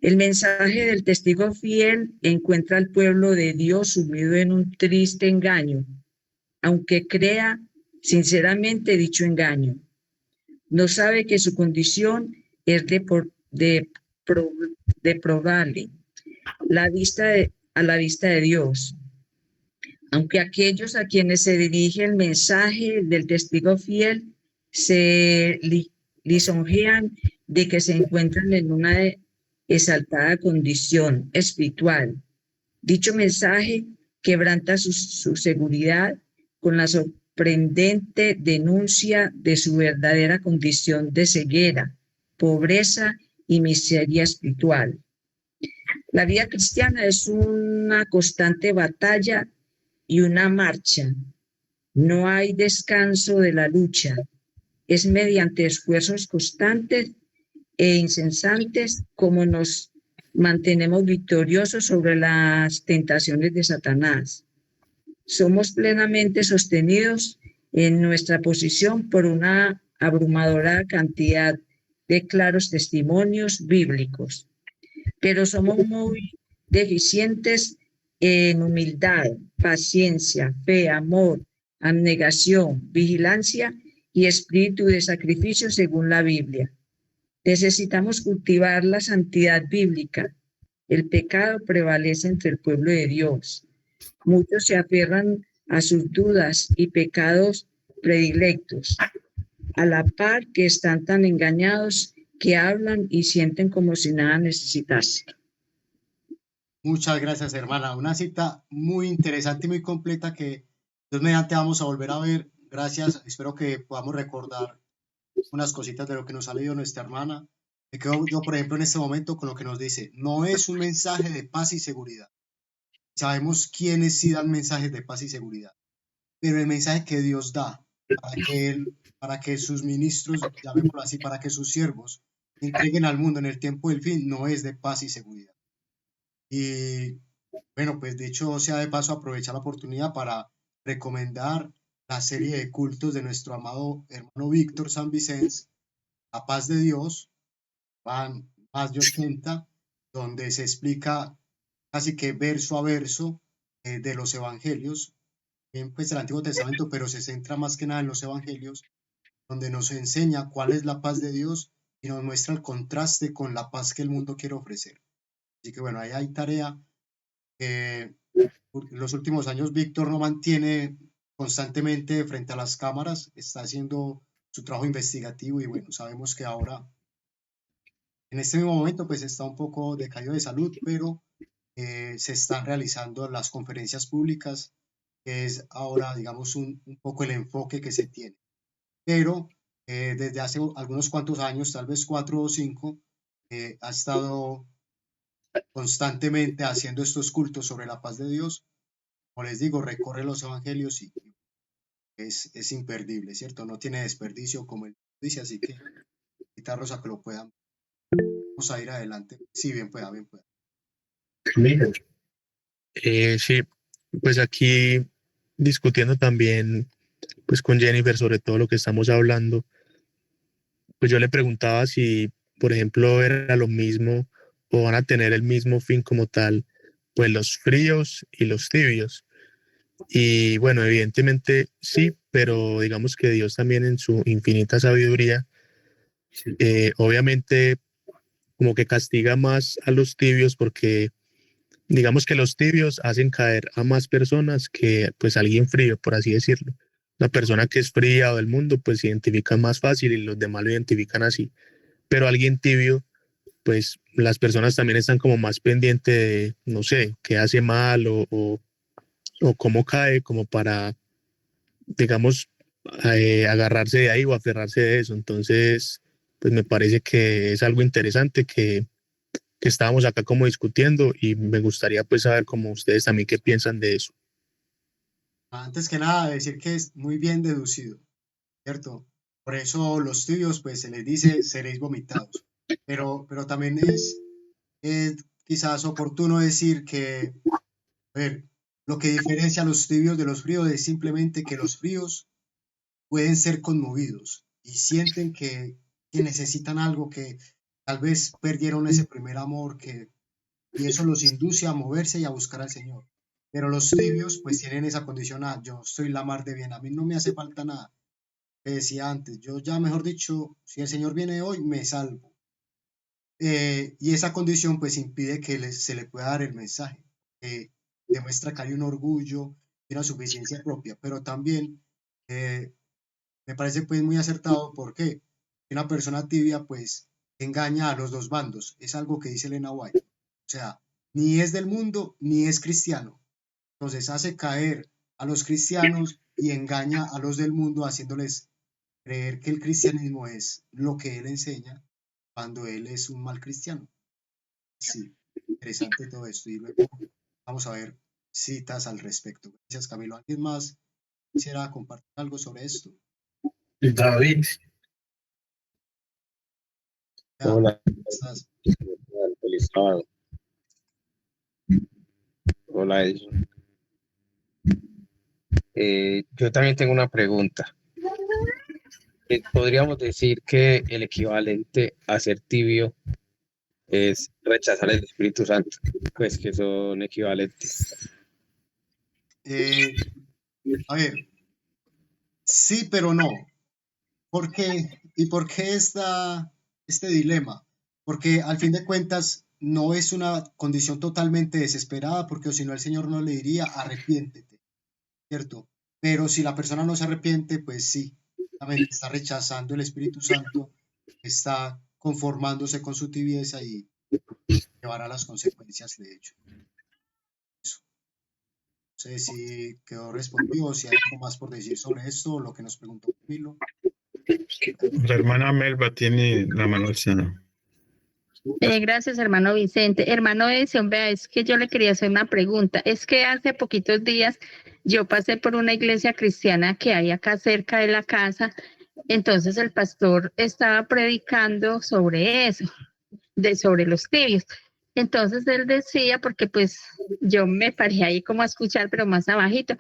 El mensaje del testigo fiel encuentra al pueblo de Dios sumido en un triste engaño, aunque crea sinceramente dicho engaño. No sabe que su condición es deplorable a la vista de Dios. Aunque aquellos a quienes se dirige el mensaje del testigo fiel se lisonjean de que se encuentran en una exaltada condición espiritual. Dicho mensaje quebranta su seguridad con la sorprendente denuncia de su verdadera condición de ceguera, pobreza y miseria espiritual. La vida cristiana es una constante batalla y una marcha. No hay descanso de la lucha. Es mediante esfuerzos constantes e incesantes como nos mantenemos victoriosos sobre las tentaciones de Satanás. Somos plenamente sostenidos en nuestra posición por una abrumadora cantidad de claros testimonios bíblicos, pero somos muy deficientes en humildad, paciencia, fe, amor, abnegación, vigilancia y espíritu de sacrificio según la Biblia. Necesitamos cultivar la santidad bíblica. El pecado prevalece entre el pueblo de Dios. Muchos se aferran a sus dudas y pecados predilectos, a la par que están tan engañados que hablan y sienten como si nada necesitase.
Muchas gracias, hermana. Una cita muy interesante y muy completa que Dios mediante vamos a volver a ver. Gracias. Espero que podamos recordar unas cositas de lo que nos ha leído nuestra hermana. Me quedo yo, por ejemplo, en este momento con lo que nos dice. No es un mensaje de paz y seguridad. Sabemos quiénes sí dan mensajes de paz y seguridad, pero el mensaje que Dios da para que sus ministros, llamémoslo así, para que sus siervos entreguen al mundo en el tiempo del fin, no es de paz y seguridad. Y bueno, pues dicho sea de paso, aprovechar la oportunidad para recomendar la serie de cultos de nuestro amado hermano Víctor San Vicente, La Paz de Dios, van más de 80, donde se explica casi que verso a verso de los evangelios, pues el Antiguo Testamento, pero se centra más que nada en los evangelios, donde nos enseña cuál es la paz de Dios y nos muestra el contraste con la paz que el mundo quiere ofrecer. Así que bueno, ahí hay tarea. En los últimos años Víctor no mantiene constantemente frente a las cámaras, está haciendo su trabajo investigativo y bueno, sabemos que ahora en este mismo momento pues está un poco decaído de salud, pero se están realizando las conferencias públicas, que es ahora digamos un poco el enfoque que se tiene. Pero desde hace algunos cuantos años, tal vez 4 o 5, ha estado constantemente haciendo estos cultos sobre la paz de Dios. Como les digo, recorre los evangelios y es imperdible, ¿cierto? No tiene desperdicio como él dice, así que invitarlos a que lo puedan. Vamos a ir adelante. Sí, bien pueda, bien pueda.
Sí, pues aquí discutiendo también pues con Jennifer sobre todo lo que estamos hablando, pues yo le preguntaba si, por ejemplo, era lo mismo o van a tener el mismo fin como tal, pues los fríos y los tibios. Y bueno, evidentemente sí, pero digamos que Dios también en su infinita sabiduría, obviamente como que castiga más a los tibios porque digamos que los tibios hacen caer a más personas que pues alguien frío, por así decirlo. La persona que es fría o del mundo pues se identifica más fácil y los demás lo identifican así. Pero alguien tibio, pues las personas también están como más pendientes de, no sé, qué hace mal o cómo cae, como para, digamos, agarrarse de ahí o aferrarse de eso. Entonces, pues me parece que es algo interesante que estábamos acá como discutiendo y me gustaría pues saber como ustedes también qué piensan de eso.
Antes que nada, decir que es muy bien deducido, ¿cierto? Por eso los tibios, pues se les dice seréis vomitados. Pero también es quizás oportuno decir que, a ver, lo que diferencia a los tibios de los fríos es simplemente que los fríos pueden ser conmovidos y sienten que necesitan algo, que tal vez perdieron ese primer amor, y eso los induce a moverse y a buscar al Señor. Pero los tibios pues tienen esa condición, yo soy la mar de bien, a mí no me hace falta nada. Que decía antes, yo ya mejor dicho, si el Señor viene hoy, me salvo. Y esa condición pues impide que se le pueda dar el mensaje. Demuestra que hay un orgullo y una suficiencia propia, pero también me parece pues muy acertado porque una persona tibia pues engaña a los dos bandos. Es algo que dice Elena White. O sea, ni es del mundo ni es cristiano. Entonces hace caer a los cristianos y engaña a los del mundo haciéndoles creer que el cristianismo es lo que él enseña cuando él es un mal cristiano. Sí, interesante todo esto. Y luego vamos a ver citas al respecto. Gracias, Camilo. ¿Alguien más quisiera compartir algo sobre esto?
David.
Ya,
Hola,
estás.
feliz sábado. Hola, Edison. Yo también tengo una pregunta. Podríamos decir que el equivalente a ser tibio es rechazar el Espíritu Santo, pues que son equivalentes.
A ver, sí, pero no. ¿Por qué? ¿Y por qué este dilema? Porque al fin de cuentas no es una condición totalmente desesperada, porque si no el Señor no le diría arrepiéntete, ¿cierto? Pero si la persona no se arrepiente, pues sí, realmente está rechazando el Espíritu Santo, está conformándose con su tibieza y llevará las consecuencias de hecho. Eso. No sé si quedó respondido, si hay algo más por decir sobre esto, lo que nos preguntó Camilo.
La hermana Melba tiene la mano alzada.
Gracias, hermano Vicente. Hermano Edison, vea, es que yo le quería hacer una pregunta. Es que hace poquitos días yo pasé por una iglesia cristiana que hay acá cerca de la casa. Entonces el pastor estaba predicando sobre eso, sobre los tibios. Entonces él decía, porque pues yo me paré ahí como a escuchar, pero más abajito,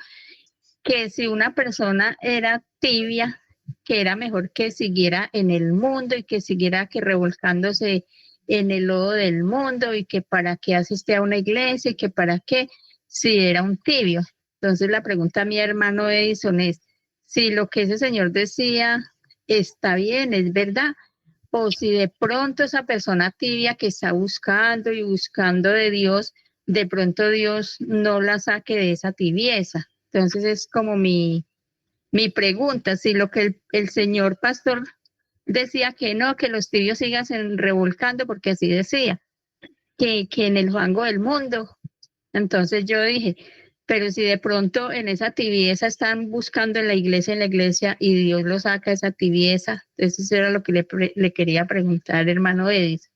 que si una persona era tibia, que era mejor que siguiera en el mundo y que siguiera que revolcándose en el lodo del mundo y que para qué asistía a una iglesia y que para qué si era un tibio. Entonces la pregunta a mi hermano Edison es si lo que ese señor decía está bien, es verdad, o si de pronto esa persona tibia que está buscando y buscando de Dios, de pronto Dios no la saque de esa tibieza. Entonces es como mi pregunta, si lo que el señor pastor decía que no, que los tibios sigan revolcando, porque así decía, que en el fango del mundo. Entonces yo dije, pero si de pronto en esa tibieza están buscando en la iglesia y Dios lo saca esa tibieza, entonces eso era lo que le quería preguntar, hermano Edis.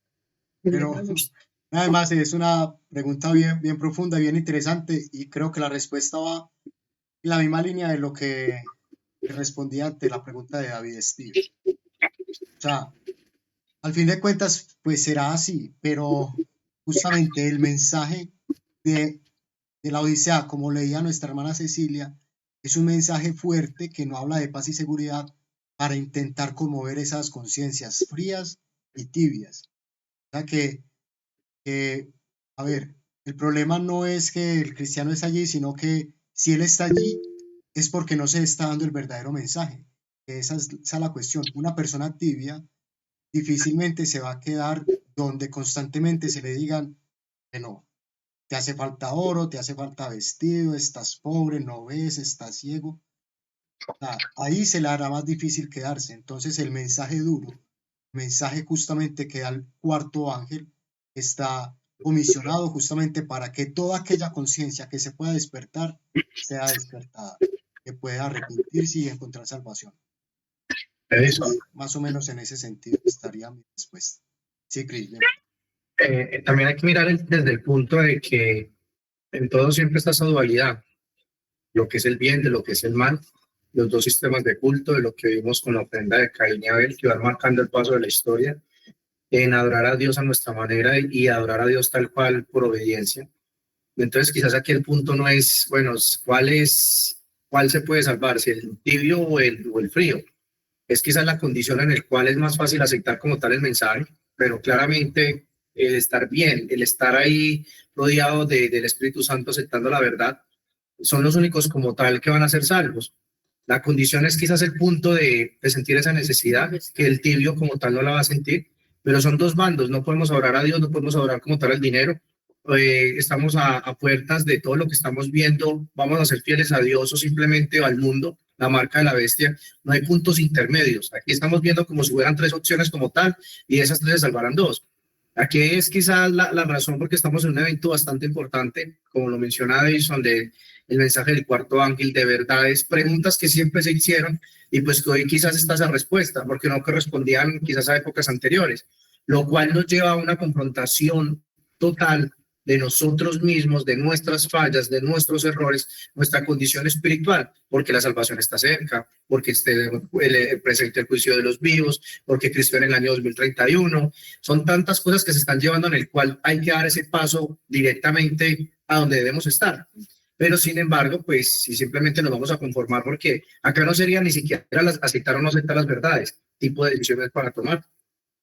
Pero además es una pregunta bien profunda, bien interesante y creo que la respuesta va en la misma línea de lo que respondía ante la pregunta de David Steve. O sea, al fin de cuentas, pues será así, pero justamente el mensaje de la Odisea, como leía nuestra hermana Cecilia, es un mensaje fuerte que no habla de paz y seguridad para intentar conmover esas conciencias frías y tibias. O sea a ver, el problema no es que el cristiano es allí, sino que si él está allí es porque no se está dando el verdadero mensaje. Esa es la cuestión. Una persona tibia difícilmente se va a quedar donde constantemente se le digan que no, te hace falta oro, te hace falta vestido, estás pobre, no ves, estás ciego. O sea, ahí se le hará más difícil quedarse. Entonces el mensaje duro, el mensaje justamente que da el cuarto ángel, está comisionado justamente para que toda aquella conciencia que se pueda despertar sea despertada, que pueda arrepentirse y encontrar salvación.
Eso.
Más o menos en ese sentido estaría mi respuesta. Sí, Cris.
También hay que mirar desde el punto de que en todo siempre está esa dualidad, lo que es el bien de lo que es el mal, los dos sistemas de culto, de lo que vimos con la ofrenda de Caín y Abel, que van marcando el paso de la historia, en adorar a Dios a nuestra manera y adorar a Dios tal cual por obediencia. Entonces quizás aquí el punto no es, bueno, cuál se puede salvar, si el tibio o el frío. Es quizás la condición en la cual es más fácil aceptar como tal el mensaje, pero claramente el estar bien, el estar ahí rodeado del Espíritu Santo aceptando la verdad, son los únicos como tal que van a ser salvos. La condición es quizás el punto de sentir esa necesidad, que el tibio como tal no la va a sentir, pero son dos bandos, no podemos adorar a Dios, no podemos adorar como tal al dinero. Estamos a puertas de todo lo que estamos viendo, vamos a ser fieles a Dios o simplemente al mundo, la marca de la bestia, no hay puntos intermedios. Aquí estamos viendo como si fueran tres opciones como tal y de esas tres se salvarán dos. Aquí es quizás la razón porque estamos en un evento bastante importante, como lo menciona Edison, de el mensaje del cuarto ángel, de verdades, preguntas que siempre se hicieron y pues que hoy quizás está esa respuesta, porque no correspondían quizás a épocas anteriores, lo cual nos lleva a una confrontación total de nosotros mismos, de nuestras fallas, de nuestros errores, nuestra condición espiritual, porque la salvación está cerca, porque esté presente el juicio de los vivos, porque Cristo en el año 2031. Son tantas cosas que se están llevando en el cual hay que dar ese paso directamente a donde debemos estar. Pero sin embargo, pues si simplemente nos vamos a conformar, porque acá no sería ni siquiera aceptar o no aceptar las verdades, tipo de decisiones para tomar.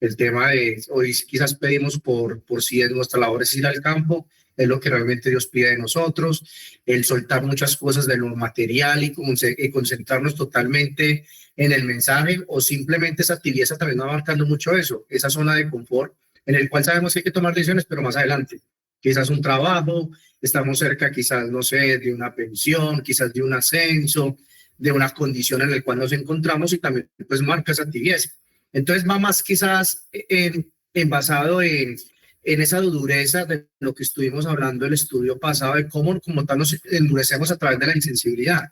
El tema de hoy quizás pedimos por si es nuestra labor es ir al campo, es lo que realmente Dios pide de nosotros, el soltar muchas cosas de lo material y concentrarnos totalmente en el mensaje, o simplemente esa tibieza también va marcando mucho eso, esa zona de confort en el cual sabemos que hay que tomar decisiones, pero más adelante, quizás un trabajo, estamos cerca quizás, no sé, de una pensión, quizás de un ascenso, de una condición en la cual nos encontramos y también pues marca esa tibieza. Entonces va más quizás basado en esa dureza de lo que estuvimos hablando el estudio pasado, de cómo como tal nos endurecemos a través de la insensibilidad.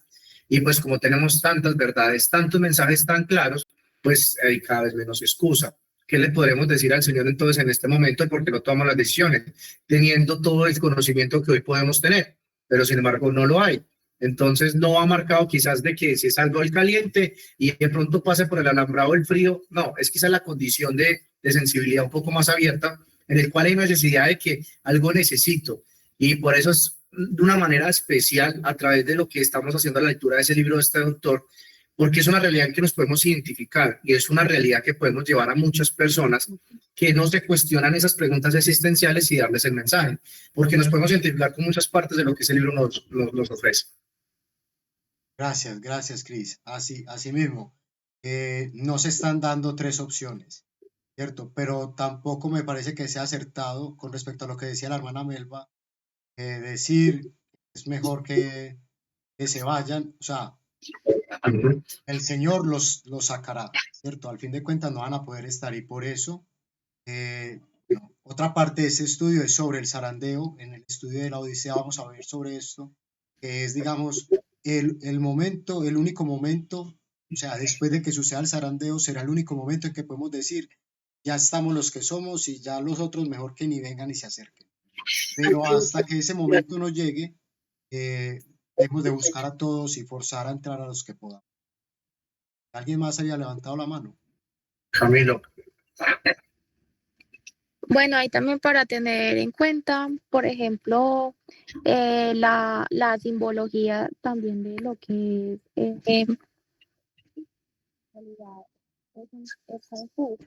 Y pues como tenemos tantas verdades, tantos mensajes tan claros, pues hay cada vez menos excusa. ¿Qué le podremos decir al Señor entonces en este momento? Porque no tomamos las decisiones, teniendo todo el conocimiento que hoy podemos tener, pero sin embargo no lo hay. Entonces no ha marcado quizás de que si es algo el caliente y de pronto pase por el alambrado el frío, no, es quizás la condición de sensibilidad un poco más abierta, en el cual hay necesidad de que algo necesito, y por eso es de una manera especial a través de lo que estamos haciendo la lectura de ese libro de este doctor, porque es una realidad que nos podemos identificar y es una realidad que podemos llevar a muchas personas que no se cuestionan esas preguntas existenciales y darles el mensaje, porque nos podemos identificar con muchas partes de lo que ese libro nos ofrece.
Gracias, Cris. Así mismo, no se están dando tres opciones, ¿cierto? Pero tampoco me parece que sea acertado con respecto a lo que decía la hermana Melba, decir es mejor que se vayan, o sea, el Señor los sacará, ¿cierto? Al fin de cuentas no van a poder estar y por eso, otra parte de ese estudio es sobre el zarandeo. En el estudio de la Odisea vamos a ver sobre esto, que es, digamos, el momento, el único momento, o sea, después de que suceda el zarandeo, será el único momento en que podemos decir, ya estamos los que somos y ya los otros mejor que ni vengan ni se acerquen. Pero hasta que ese momento no llegue, debemos de buscar a todos y forzar a entrar a los que podamos. ¿Alguien más había levantado la mano?
Camilo.
Bueno, ahí también para tener en cuenta, por ejemplo, la simbología también de lo que es realidad, es confuso.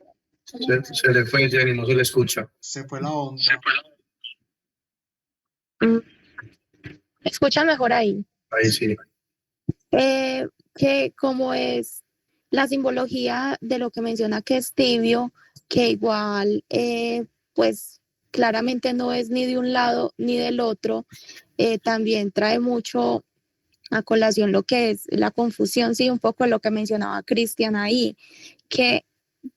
Se le fue Jenny, no se le escucha.
Se fue la onda.
¿Escuchan mejor ahí?
Ahí sí.
Que como es la simbología de lo que menciona que es tibio, que igual pues claramente no es ni de un lado ni del otro, también trae mucho a colación lo que es la confusión, sí, un poco lo que mencionaba Cristian ahí, que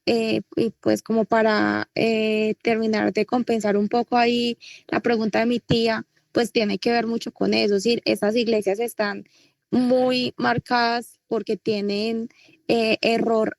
y pues como para terminar de compensar un poco ahí la pregunta de mi tía, pues tiene que ver mucho con eso, es decir, esas iglesias están muy marcadas porque tienen error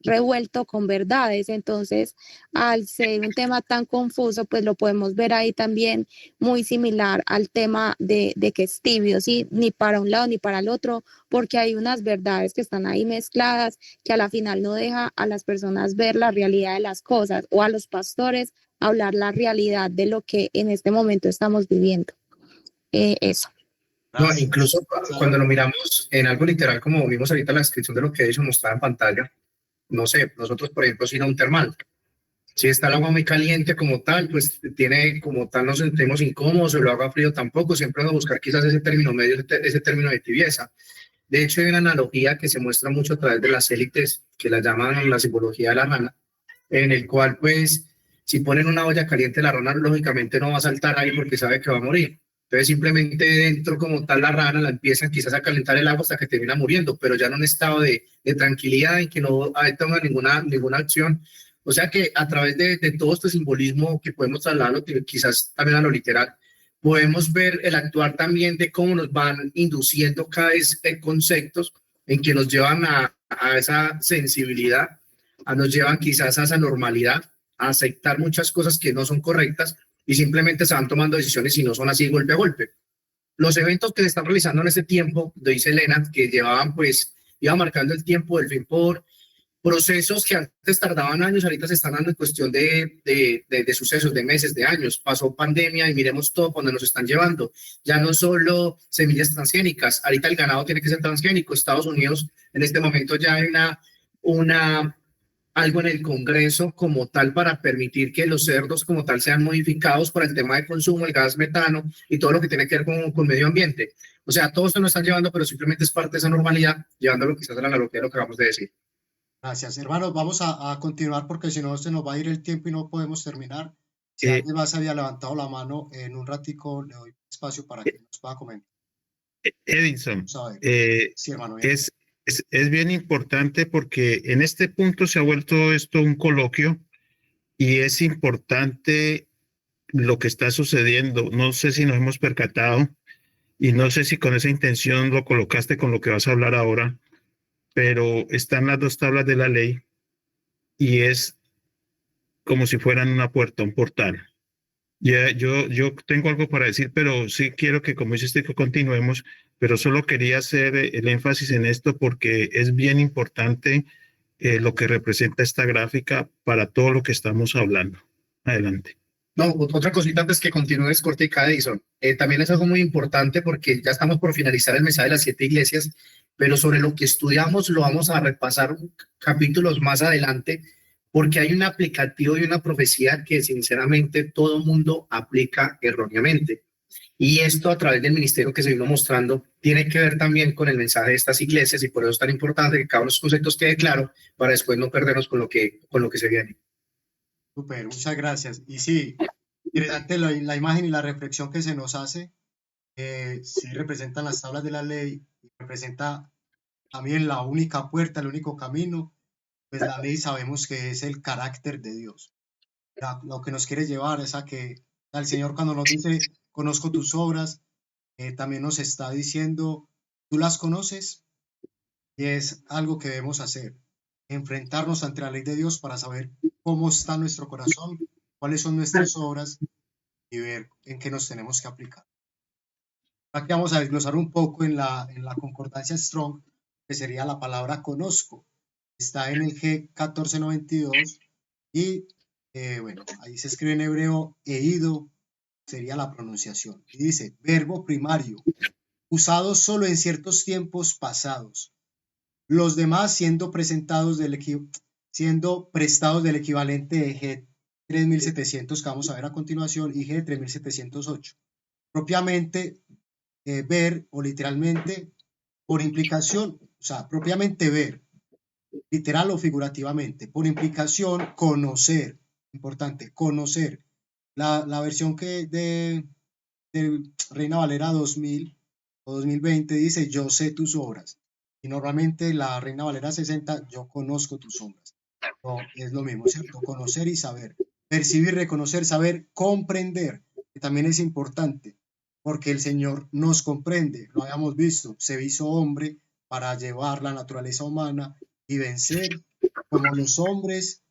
revuelto con verdades, entonces al ser un tema tan confuso, pues lo podemos ver ahí también muy similar al tema de que es tibio, ¿sí? Ni para un lado ni para el otro, porque hay unas verdades que están ahí mezcladas que a la final no deja a las personas ver la realidad de las cosas o a los pastores hablar la realidad de lo que en este momento estamos viviendo. Eso.
No, incluso cuando lo miramos en algo literal, como vimos ahorita la descripción de lo que ellos mostraban en pantalla, no sé, nosotros, por ejemplo, sin un termal, si está el agua muy caliente como tal, pues tiene como tal, nos sentimos incómodos, o el agua frío tampoco, siempre vamos a buscar quizás ese término medio, ese término de tibieza. De hecho, hay una analogía que se muestra mucho a través de las élites, que la llaman la simbología de la rana, en el cual, pues, si ponen una olla caliente, la rana lógicamente no va a saltar ahí porque sabe que va a morir. Entonces, simplemente dentro como tal la rana la empiezan quizás a calentar el agua hasta que termina muriendo, pero ya en un estado de tranquilidad en que no toma ninguna acción. O sea que a través de todo este simbolismo que podemos trasladarlo quizás también a lo literal, podemos ver el actuar también de cómo nos van induciendo cada vez conceptos en que nos llevan a esa sensibilidad, nos llevan quizás a esa normalidad, a aceptar muchas cosas que no son correctas y simplemente se van tomando decisiones y no son así golpe a golpe. Los eventos que se están realizando en este tiempo, dice Elena, que llevaban pues, iba marcando el tiempo del fin por procesos que antes tardaban años, ahorita se están dando en cuestión de sucesos, de meses, de años. Pasó pandemia y miremos todo cuando nos están llevando. Ya no solo semillas transgénicas, ahorita el ganado tiene que ser transgénico. Estados Unidos, en este momento ya hay algo en el Congreso como tal para permitir que los cerdos como tal sean modificados para el tema de consumo, el gas metano y todo lo que tiene que ver con medio ambiente. O sea, todo esto nos están llevando, pero simplemente es parte de esa normalidad, llevándolo quizás a la analogía de lo que acabamos de decir.
Gracias, hermanos. Vamos a continuar porque si no se nos va a ir el tiempo y no podemos terminar. Si alguien más había levantado la mano, en un ratico le doy espacio para que nos pueda comentar.
Edison,
sí, hermano,
es bien importante porque en este punto se ha vuelto esto un coloquio y es importante lo que está sucediendo. No sé si nos hemos percatado y no sé si con esa intención lo colocaste con lo que vas a hablar ahora, pero están las dos tablas de la ley y es como si fueran una puerta, un portal. Ya, yo tengo algo para decir, pero sí quiero que, como dices, que continuemos, pero solo quería hacer el énfasis en esto porque es bien importante lo que representa esta gráfica para todo lo que estamos hablando. Adelante.
No, otra cosita antes que continúes, Cortica, Edison. También es algo muy importante porque ya estamos por finalizar el mensaje de las 7 iglesias, pero sobre lo que estudiamos lo vamos a repasar capítulos más adelante porque hay un aplicativo y una profecía que sinceramente todo mundo aplica erróneamente. Y esto a través del ministerio que se vino mostrando tiene que ver también con el mensaje de estas iglesias y por eso es tan importante que cada uno de los conceptos quede claro para después no perdernos con lo que se viene.
Súper, muchas gracias. Y sí, interesante la imagen y la reflexión que se nos hace. Sí representan las tablas de la ley y representa también la única puerta, el único camino. Pues la ley sabemos que es el carácter de Dios. Lo que nos quiere llevar es a que el Señor cuando nos dice, conozco tus obras, también nos está diciendo, tú las conoces y es algo que debemos hacer, enfrentarnos ante la ley de Dios para saber cómo está nuestro corazón, cuáles son nuestras obras y ver en qué nos tenemos que aplicar. Aquí vamos a desglosar un poco en la concordancia Strong, que sería la palabra conozco. está en el G1492 y bueno, ahí se escribe en hebreo eido, sería la pronunciación. Y dice, verbo primario, usado solo en ciertos tiempos pasados. Los demás siendo prestados del equivalente de G3700 que vamos a ver a continuación y G3708. Propiamente ver o literalmente por implicación, o sea, propiamente ver, literal o figurativamente, por implicación conocer, importante, conocer. La versión que de Reina Valera 2000 o 2020 dice yo sé tus obras y normalmente la Reina Valera 60 yo conozco tus obras. No, es lo mismo, ¿cierto? Conocer y saber, percibir, reconocer, saber, comprender, que también es importante porque el Señor nos comprende, lo habíamos visto, se hizo hombre para llevar la naturaleza humana y vencer como los hombres,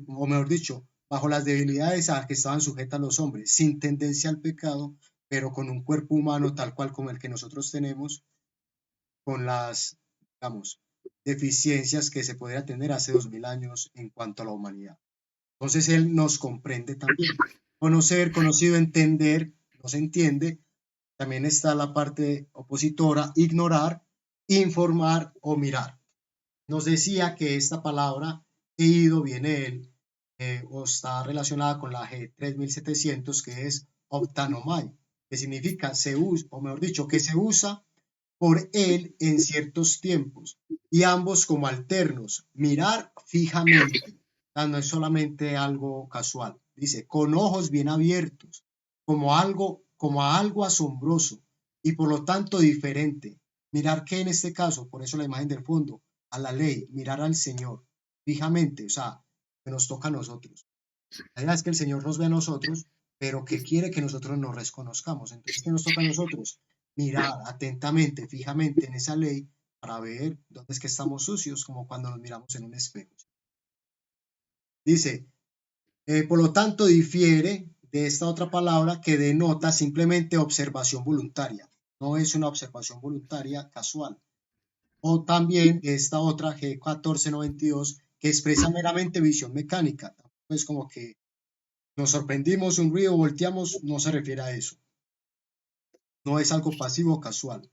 o mejor dicho, bajo las debilidades a las que estaban sujetas los hombres, sin tendencia al pecado, pero con un cuerpo humano tal cual como el que nosotros tenemos, con las, digamos, deficiencias que se podría tener hace 2000 años en cuanto a la humanidad. Entonces Él nos comprende también. Conocer, conocido, entender, no se entiende. También está la parte opositora, ignorar, informar o mirar. Nos decía que esta palabra eido viene o está relacionada con la G3700, que es optanomai, que significa se usa, o mejor dicho, que se usa por él en ciertos tiempos, y ambos como alternos, mirar fijamente, no es solamente algo casual, dice, con ojos bien abiertos, como a algo asombroso, y por lo tanto diferente. Mirar que en este caso, por eso la imagen del fondo, a la ley, mirar al Señor fijamente, o sea, que nos toca a nosotros. La idea es que el Señor nos ve a nosotros, pero que quiere que nosotros nos reconozcamos. Entonces, ¿qué nos toca a nosotros? Mirar atentamente, fijamente en esa ley para ver dónde es que estamos sucios, como cuando nos miramos en un espejo. Dice, por lo tanto, difiere de esta otra palabra que denota simplemente observación voluntaria. No es una observación voluntaria casual. O también esta otra G1492 que expresa meramente visión mecánica. Es como que nos sorprendimos, un ruido, volteamos, no se refiere a eso. No es algo pasivo o casual,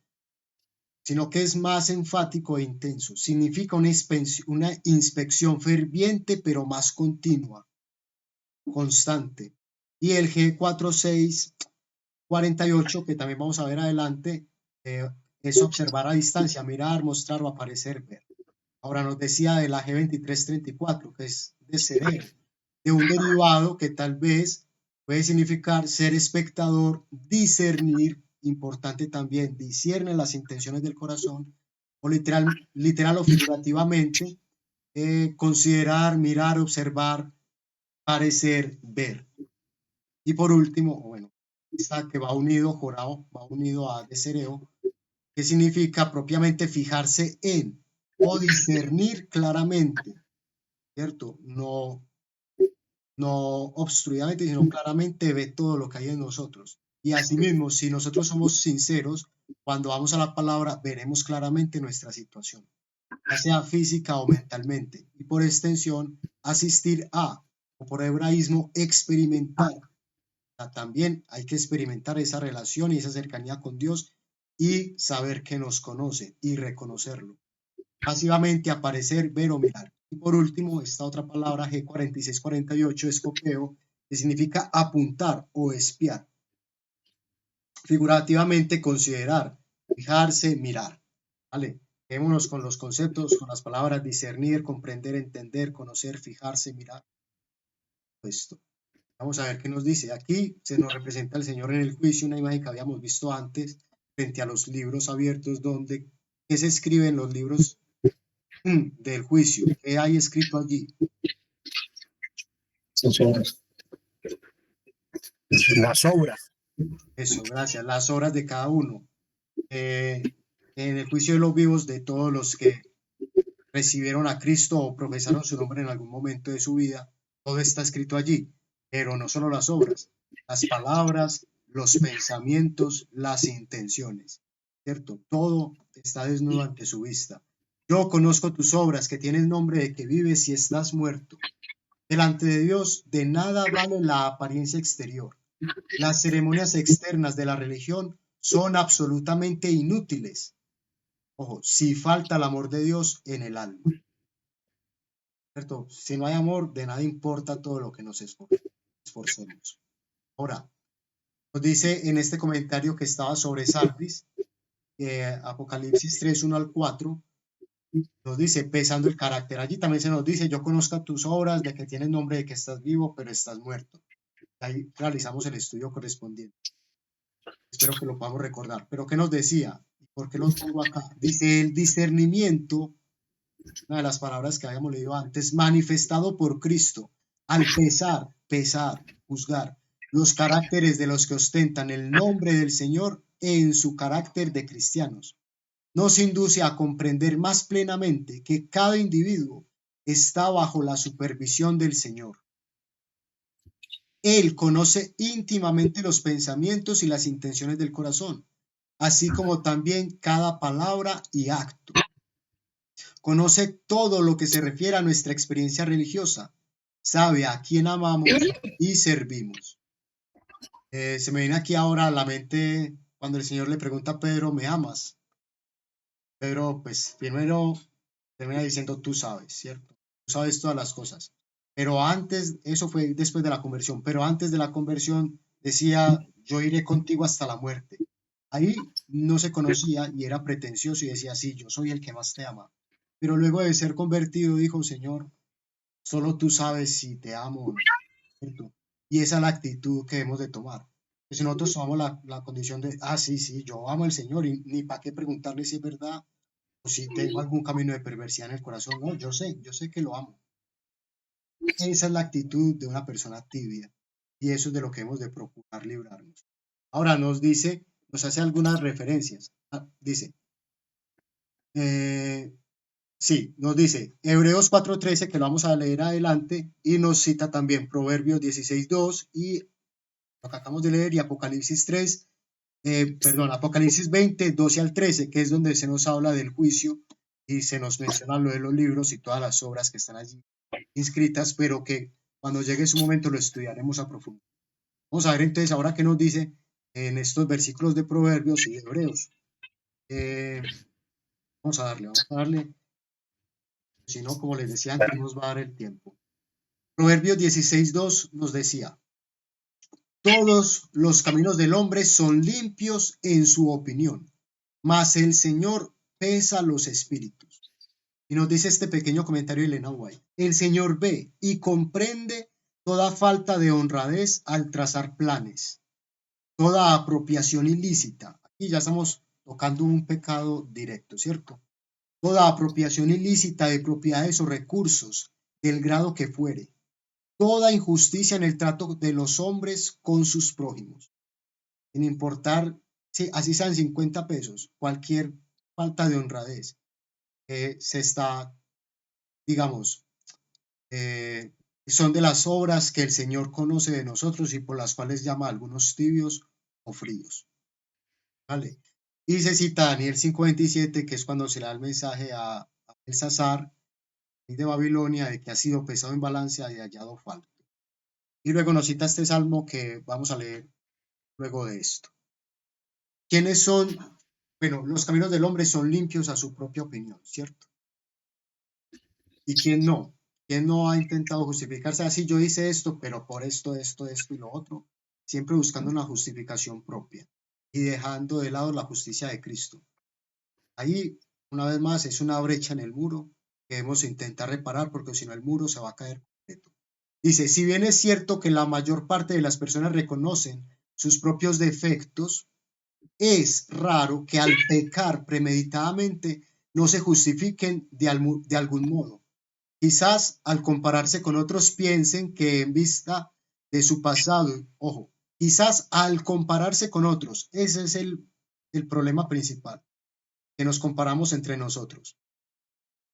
sino que es más enfático e intenso. Significa una inspección ferviente, pero más continua, constante. Y el G4648, que también vamos a ver adelante, es observar a distancia, mirar, mostrar o aparecer, ver. Ahora nos decía de la G2334, que es de cerebro, de un derivado que tal vez puede significar ser espectador, discernir, importante también, discierne las intenciones del corazón, o literal o figurativamente, considerar, mirar, observar, parecer, ver. Y por último, bueno, esta que va unido, jorao, va unido a desereo, que significa propiamente fijarse en o discernir claramente, ¿cierto? No obstruidamente, sino claramente ve todo lo que hay en nosotros. Y asimismo, si nosotros somos sinceros, cuando vamos a la palabra, veremos claramente nuestra situación, ya sea física o mentalmente. Y por extensión, asistir a, o por hebraísmo, experimentar. También hay que experimentar esa relación y esa cercanía con Dios y saber que nos conoce y reconocerlo. Pasivamente aparecer, ver o mirar. Y por último, esta otra palabra G4648, escopeo, que significa apuntar o espiar. Figurativamente considerar, fijarse, mirar. ¿Vale? Quedémonos con los conceptos, con las palabras discernir, comprender, entender, conocer, fijarse, mirar. Esto. Vamos a ver qué nos dice. Aquí se nos representa el Señor en el juicio, una imagen que habíamos visto antes, frente a los libros abiertos, donde ¿qué se escribe en los libros del juicio? ¿Qué hay escrito allí?
Las obras.
Eso, gracias. Las obras de cada uno. En el juicio de los vivos, de todos los que recibieron a Cristo o profesaron su nombre en algún momento de su vida, todo está escrito allí. Pero no solo las obras, las palabras, los pensamientos, las intenciones, ¿cierto? Todo está desnudo ante su vista. Yo conozco tus obras, que tienes nombre de que vives y estás muerto. Delante de Dios, de nada vale la apariencia exterior. Las ceremonias externas de la religión son absolutamente inútiles. Ojo, si falta el amor de Dios en el alma. ¿Cierto? Si no hay amor, de nada importa todo lo que nos esforcemos. Ahora, nos dice en este comentario que estaba sobre Sardis, Apocalipsis 3, 1 al 4, nos dice, pesando el carácter. Allí también se nos dice, yo conozco tus obras, de que tienes nombre de que estás vivo, pero estás muerto. Ahí realizamos el estudio correspondiente. Espero que lo podamos recordar. Pero ¿qué nos decía? ¿Por qué lo pongo acá? Dice, el discernimiento, una de las palabras que habíamos leído antes, manifestado por Cristo, al pesar, juzgar los caracteres de los que ostentan el nombre del Señor en su carácter de cristianos, nos induce a comprender más plenamente que cada individuo está bajo la supervisión del Señor. Él conoce íntimamente los pensamientos y las intenciones del corazón, así como también cada palabra y acto. Conoce todo lo que se refiere a nuestra experiencia religiosa, sabe a quién amamos y servimos. Se me viene aquí ahora a la mente cuando el Señor le pregunta a Pedro, ¿me amas? Pedro, pues primero termina diciendo, tú sabes, ¿cierto? Tú sabes todas las cosas. Pero antes, eso fue después de la conversión, pero antes de la conversión decía, yo iré contigo hasta la muerte. Ahí no se conocía y era pretencioso y decía, sí, yo soy el que más te ama. Pero luego de ser convertido dijo, Señor, solo tú sabes si te amo o no, ¿cierto? Y esa es la actitud que debemos de tomar. Si nosotros tomamos la condición de, sí, yo amo al Señor y ni para qué preguntarle si es verdad o si tengo algún camino de perversidad en el corazón. No, yo sé que lo amo. Esa es la actitud de una persona tibia y eso es de lo que hemos de procurar librarnos. Ahora nos hace algunas referencias. Dice, nos dice Hebreos 4:13, que lo vamos a leer adelante, y nos cita también Proverbios 16:2 y lo que acabamos de leer, y Apocalipsis 20, 12 al 13, que es donde se nos habla del juicio y se nos menciona lo de los libros y todas las obras que están allí inscritas, pero que cuando llegue su momento lo estudiaremos a profundidad. Vamos a ver entonces ahora qué nos dice en estos versículos de Proverbios y de Hebreos. Vamos a darle, si no, como les decía antes, nos va a dar el tiempo. Proverbios 16:2 nos decía, todos los caminos del hombre son limpios en su opinión, mas el Señor pesa los espíritus. Y nos dice este pequeño comentario de Elena White, el Señor ve y comprende toda falta de honradez al trazar planes, toda apropiación ilícita. Aquí ya estamos tocando un pecado directo, ¿cierto? Toda apropiación ilícita de propiedades o recursos, del grado que fuere, toda injusticia en el trato de los hombres con sus prójimos, sin importar, así sean 50 pesos, cualquier falta de honradez, se está, digamos, son de las obras que el Señor conoce de nosotros y por las cuales llama a algunos tibios o fríos. ¿Vale? Y se cita Daniel 5:27, que es cuando se le da el mensaje a Belsasar, rey de Babilonia, de que ha sido pesado en balanza y hallado falto. Y luego nos cita este salmo que vamos a leer luego de esto. ¿Quiénes son? Bueno, los caminos del hombre son limpios a su propia opinión, ¿cierto? ¿Y quién no? ¿Quién no ha intentado justificarse? Así yo hice esto, pero por esto y lo otro. Siempre buscando una justificación propia y dejando de lado la justicia de Cristo. Ahí, una vez más, es una brecha en el muro que debemos intentar reparar porque si no el muro se va a caer completo. Dice, si bien es cierto que la mayor parte de las personas reconocen sus propios defectos, es raro que al pecar premeditadamente no se justifiquen de algún modo. Quizás al compararse con otros piensen que en vista de su pasado, ojo, quizás al compararse con otros, ese es el problema principal, que nos comparamos entre nosotros.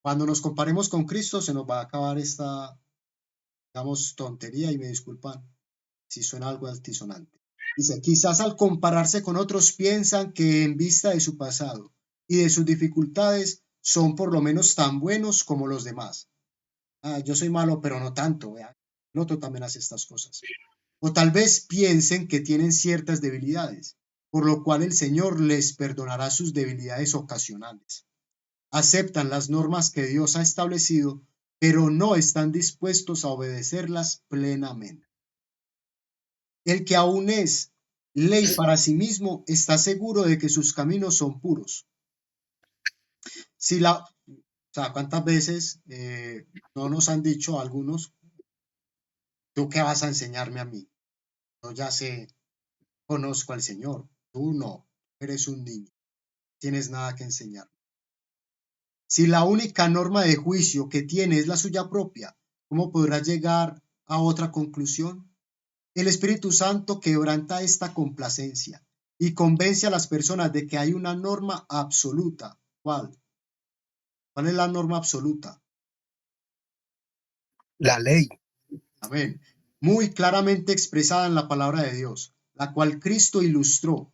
Cuando nos comparemos con Cristo se nos va a acabar esta, digamos, tontería, y me disculpan si suena algo altisonante. Dice, quizás al compararse con otros piensan que en vista de su pasado y de sus dificultades son por lo menos tan buenos como los demás. Yo soy malo, pero no tanto, vea. El otro también hace estas cosas. O tal vez piensen que tienen ciertas debilidades, por lo cual el Señor les perdonará sus debilidades ocasionales. Aceptan las normas que Dios ha establecido, pero no están dispuestos a obedecerlas plenamente. El que aún es ley para sí mismo está seguro de que sus caminos son puros. ¿Cuántas veces no nos han dicho algunos, tú qué vas a enseñarme a mí? Yo ya sé, conozco al Señor, tú no, eres un niño, tienes nada que enseñar. Si la única norma de juicio que tiene es la suya propia, ¿cómo podrá llegar a otra conclusión? El Espíritu Santo quebranta esta complacencia y convence a las personas de que hay una norma absoluta. ¿Cuál? ¿Cuál es la norma absoluta?
La ley.
Amén. Muy claramente expresada en la palabra de Dios, la cual Cristo ilustró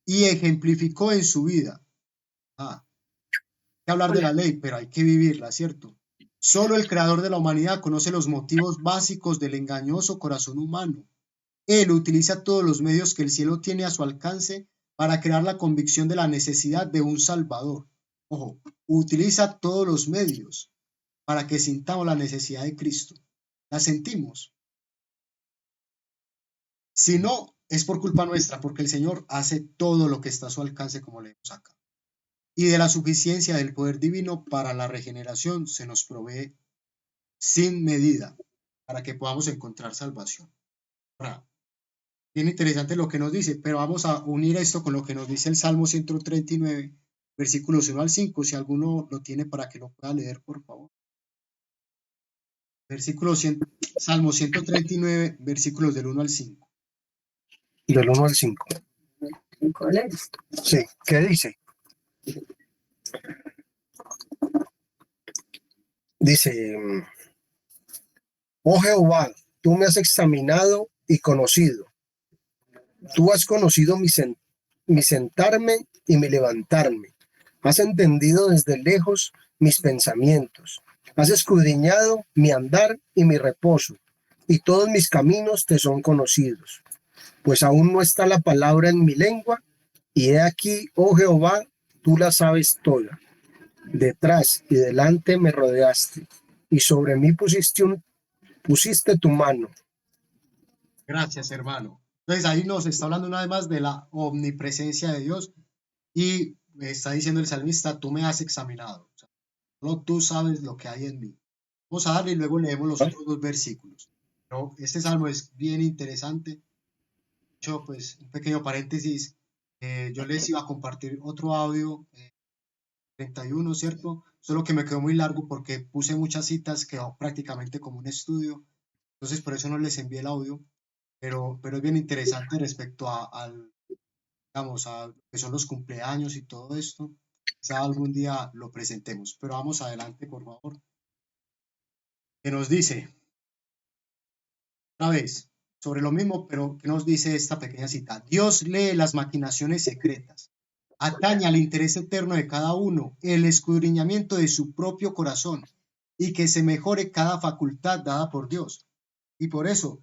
y ejemplificó en su vida. Hay que hablar de la ley, pero hay que vivirla, ¿cierto? Solo el creador de la humanidad conoce los motivos básicos del engañoso corazón humano. Él utiliza todos los medios que el cielo tiene a su alcance para crear la convicción de la necesidad de un Salvador. Ojo, utiliza todos los medios para que sintamos la necesidad de Cristo. La sentimos. Si no, es por culpa nuestra, porque el Señor hace todo lo que está a su alcance, como leemos acá. Y de la suficiencia del poder divino para la regeneración se nos provee sin medida para que podamos encontrar salvación. Ahora, bien interesante lo que nos dice, pero vamos a unir esto con lo que nos dice el Salmo 139, versículos 1 al 5, si alguno lo tiene para que lo pueda leer, por favor. Salmo 139, versículos del 1 al 5.
Del 1 al 5. Sí, ¿qué dice? Dice, oh Jehová, tú me has examinado y conocido. Tú has conocido mi sentarme y mi levantarme. Has entendido desde lejos mis pensamientos. Has escudriñado mi andar y mi reposo, y todos mis caminos te son conocidos. Pues aún no está la palabra en mi lengua, y he aquí, oh Jehová, tú la sabes toda. Detrás y delante me rodeaste, y sobre mí pusiste tu mano.
Gracias, hermano. Entonces ahí nos está hablando una vez más de la omnipresencia de Dios y está diciendo el salmista, tú me has examinado. O sea, solo tú sabes lo que hay en mí. Vamos a darle y luego leemos los otros dos versículos. Pero este salmo es bien interesante. De hecho, pues un pequeño paréntesis. Yo les iba a compartir otro audio, 31, ¿cierto? Solo que me quedó muy largo porque puse muchas citas, quedó prácticamente como un estudio. Entonces por eso no les envié el audio. Pero es bien interesante respecto digamos, a lo que son los cumpleaños y todo esto. Quizá algún día lo presentemos, pero vamos adelante, por favor. Que nos dice, otra vez, sobre lo mismo, pero que nos dice esta pequeña cita. Dios lee las maquinaciones secretas, atañe al interés eterno de cada uno, el escudriñamiento de su propio corazón, y que se mejore cada facultad dada por Dios. Y por eso,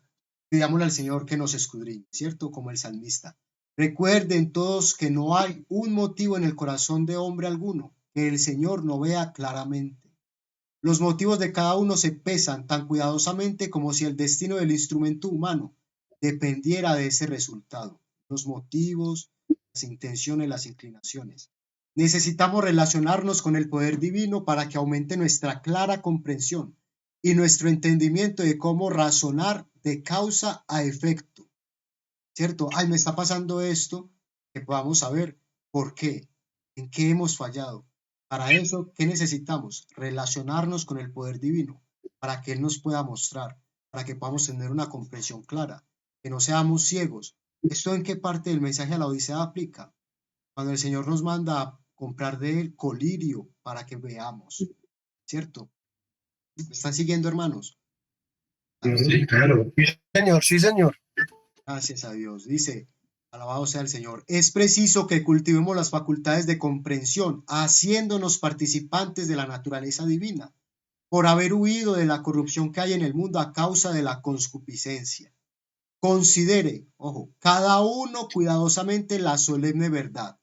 pidámosle al Señor que nos escudriñe, ¿cierto? Como el salmista. Recuerden todos que no hay un motivo en el corazón de hombre alguno que el Señor no vea claramente. Los motivos de cada uno se pesan tan cuidadosamente como si el destino del instrumento humano dependiera de ese resultado. Los motivos, las intenciones, las inclinaciones. Necesitamos relacionarnos con el poder divino para que aumente nuestra clara comprensión y nuestro entendimiento de cómo razonar de causa a efecto. ¿Cierto? Ay, me está pasando esto, que podamos saber por qué, en qué hemos fallado. Para eso, ¿qué necesitamos? Relacionarnos con el poder divino, para que Él nos pueda mostrar, para que podamos tener una comprensión clara, que no seamos ciegos. ¿Esto en qué parte del mensaje a la Odisea aplica? Cuando el Señor nos manda a comprar de Él colirio para que veamos, ¿cierto? ¿Me están siguiendo, hermanos?
Sí, claro.
Señor, sí, señor.
Gracias a Dios. Dice, Alabado sea el Señor. Es preciso que cultivemos las facultades de comprensión, haciéndonos participantes de la naturaleza divina, por haber huido de la corrupción que hay en el mundo a causa de la concupiscencia. Considere, ojo, cada uno cuidadosamente la solemne verdad.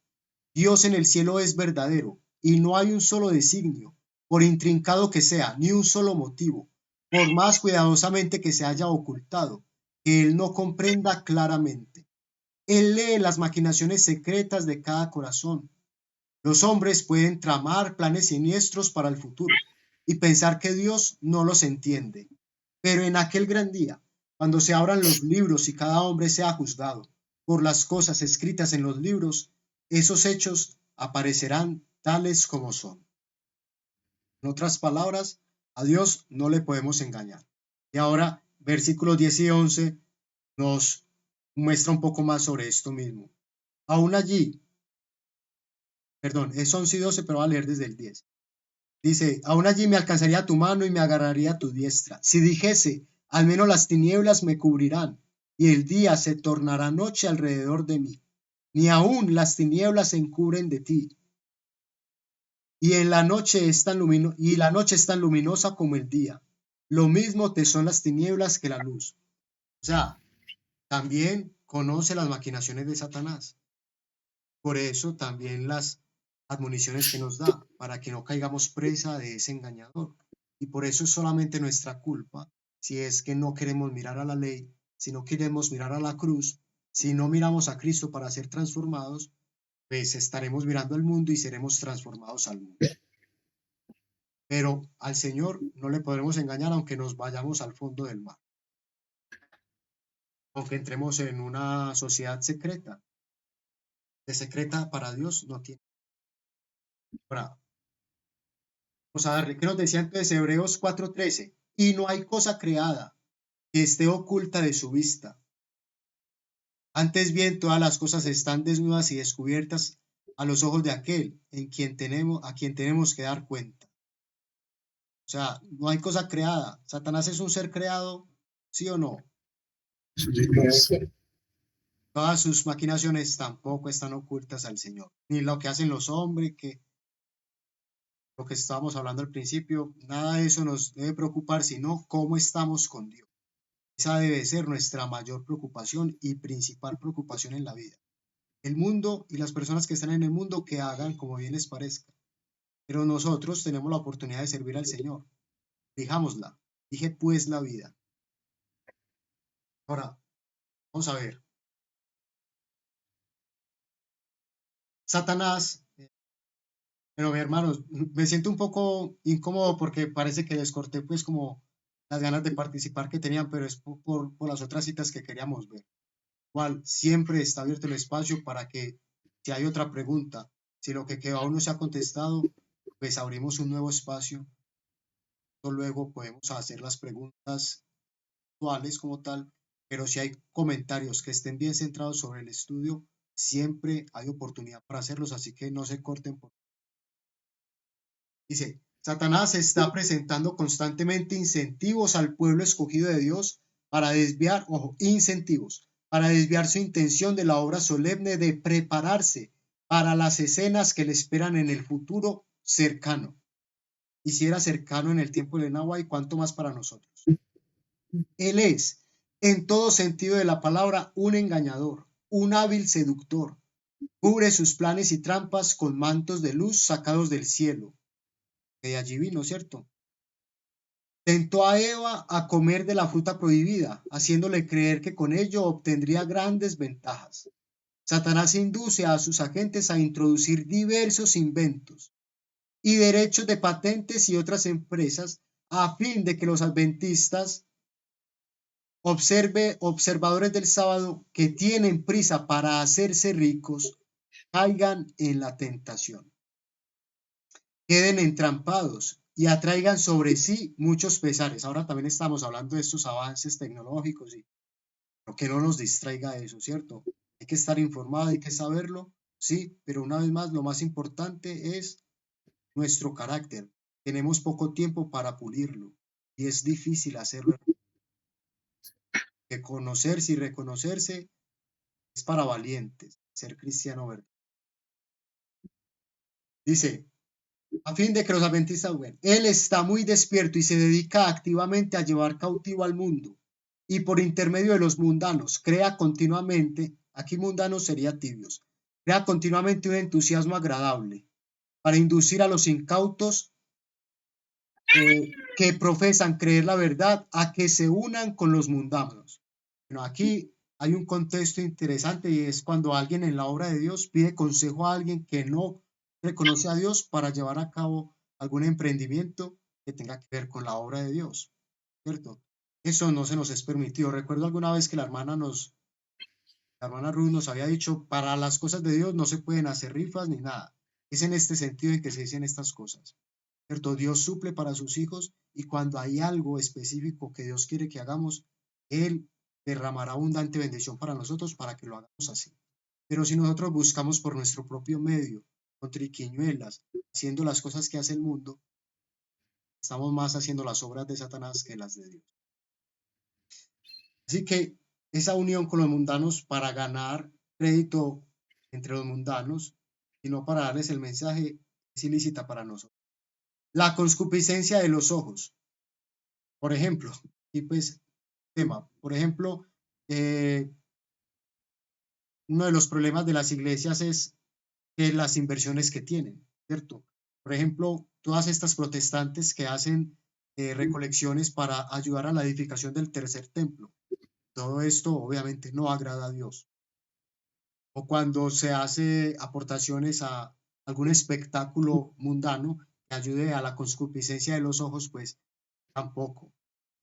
Dios en el cielo es verdadero y no hay un solo designio, por intrincado que sea, ni un solo motivo, por más cuidadosamente que se haya ocultado, que él no comprenda claramente. Él lee las maquinaciones secretas de cada corazón. Los hombres pueden tramar planes siniestros para el futuro y pensar que Dios no los entiende. Pero en aquel gran día, cuando se abran los libros y cada hombre sea juzgado por las cosas escritas en los libros, esos hechos aparecerán tales como son. En otras palabras, a Dios no le podemos engañar. Y ahora, versículos 10 y 11 nos muestra un poco más sobre esto mismo. Aún allí, perdón, es 11 y 12, pero voy a leer desde el 10. Dice, aún allí me alcanzaría tu mano y me agarraría tu diestra. Si dijese, al menos las tinieblas me cubrirán, y el día se tornará noche alrededor de mí. Ni aún las tinieblas se encubren de ti. Y la noche es tan luminosa como el día. Lo mismo te son las tinieblas que la luz. O sea, también conoce las maquinaciones de Satanás. Por eso también las admoniciones que nos da, para que no caigamos presa de ese engañador. Y por eso es solamente nuestra culpa, si es que no queremos mirar a la ley, si no queremos mirar a la cruz, si no miramos a Cristo para ser transformados, pues estaremos mirando al mundo y seremos transformados al mundo. Pero al Señor no le podremos engañar aunque nos vayamos al fondo del mar, aunque entremos en una sociedad secreta. De secreta para Dios no tiene. Ahora, vamos a darle, ¿qué nos decía entonces Hebreos 4:13? Y no hay cosa creada que esté oculta de su vista. Antes bien, todas las cosas están desnudas y descubiertas a los ojos de aquel a quien tenemos que dar cuenta. O sea, no hay cosa creada. ¿Satanás es un ser creado? ¿Sí o no? Todas sus maquinaciones tampoco están ocultas al Señor. Ni lo que hacen los hombres, que lo que estábamos hablando al principio, nada de eso nos debe preocupar, sino cómo estamos con Dios. Esa debe ser nuestra mayor preocupación y principal preocupación en la vida. El mundo y las personas que están en el mundo que hagan como bien les parezca. Pero nosotros tenemos la oportunidad de servir al Señor. Elijámosla. Dije pues la vida. Ahora, vamos a ver. Satanás, pero hermanos, me siento un poco incómodo porque parece que les corté pues como las ganas de participar que tenían, pero es por las otras citas que queríamos ver. Igual, siempre está abierto el espacio para que si hay otra pregunta, si lo que quedó aún no se ha contestado, pues abrimos un nuevo espacio. Luego podemos hacer las preguntas actuales como tal, pero si hay comentarios que estén bien centrados sobre el estudio, siempre hay oportunidad para hacerlos, así que no se corten. Dice, Satanás está presentando constantemente incentivos al pueblo escogido de Dios para desviar, ojo, incentivos, para desviar su intención de la obra solemne de prepararse para las escenas que le esperan en el futuro cercano. Y si era cercano en el tiempo del Nahuatl, ¿cuánto más para nosotros? Él es, en todo sentido de la palabra, un engañador, un hábil seductor. Cubre sus planes y trampas con mantos de luz sacados del cielo. Que de allí vino, ¿cierto? Tentó a Eva a comer de la fruta prohibida, haciéndole creer que con ello obtendría grandes ventajas. Satanás induce a sus agentes a introducir diversos inventos y derechos de patentes y otras empresas a fin de que los adventistas, observadores del sábado que tienen prisa para hacerse ricos, caigan en la tentación, queden entrampados y atraigan sobre sí muchos pesares. Ahora también estamos hablando de estos avances tecnológicos, pero que no nos distraiga eso, ¿cierto? Hay que estar informado, hay que saberlo, sí, pero una vez más, lo más importante es nuestro carácter. Tenemos poco tiempo para pulirlo y es difícil hacerlo. Que conocerse y reconocerse es para valientes, ser cristiano verdadero. Dice, a fin de que los adventistas vean, él está muy despierto y se dedica activamente a llevar cautivo al mundo, y por intermedio de los mundanos crea continuamente, aquí mundanos sería tibios, crea continuamente un entusiasmo agradable para inducir a los incautos que profesan creer la verdad a que se unan con los mundanos. Bueno, aquí hay un contexto interesante y es cuando alguien en la obra de Dios pide consejo a alguien que no reconoce a Dios para llevar a cabo algún emprendimiento que tenga que ver con la obra de Dios, ¿cierto? Eso no se nos es permitido. Recuerdo alguna vez que la hermana Ruth nos había dicho, para las cosas de Dios no se pueden hacer rifas ni nada. Es en este sentido en que se dicen estas cosas, ¿cierto? Dios suple para sus hijos y cuando hay algo específico que Dios quiere que hagamos, Él derramará abundante bendición para nosotros para que lo hagamos así. Pero si nosotros buscamos por nuestro propio medio, con triquiñuelas, haciendo las cosas que hace el mundo, estamos más haciendo las obras de Satanás que las de Dios. Así que esa unión con los mundanos para ganar crédito entre los mundanos y no para darles el mensaje es ilícita para nosotros. La concupiscencia de los ojos. Por ejemplo, y pues tema, por ejemplo, uno de los problemas de las iglesias es las inversiones que tienen, ¿cierto? Por ejemplo, todas estas protestantes que hacen recolecciones para ayudar a la edificación del tercer templo. Todo esto obviamente no agrada a Dios. O cuando se hace aportaciones a algún espectáculo mundano que ayude a la concupiscencia de los ojos, pues tampoco.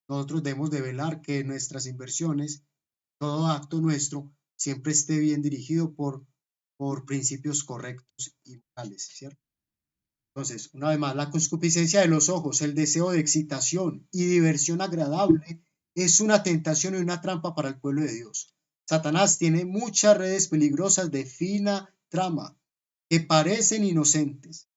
Nosotros debemos de velar que nuestras inversiones, todo acto nuestro, siempre esté bien dirigido por principios correctos y morales, ¿cierto? Entonces, una vez más, la concupiscencia de los ojos, el deseo de excitación y diversión agradable es una tentación y una trampa para el pueblo de Dios. Satanás tiene muchas redes peligrosas de fina trama que parecen inocentes,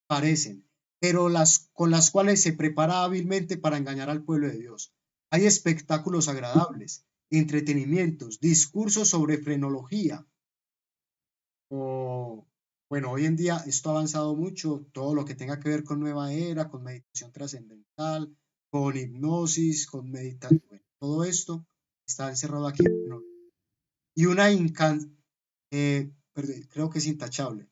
pero con las cuales se prepara hábilmente para engañar al pueblo de Dios. Hay espectáculos agradables, entretenimientos, discursos sobre frenología. Bueno, hoy en día esto ha avanzado mucho, todo lo que tenga que ver con nueva era, con meditación trascendental, con hipnosis, con meditación, bueno, todo esto está encerrado aquí. ¿No? Y una creo que es intachable,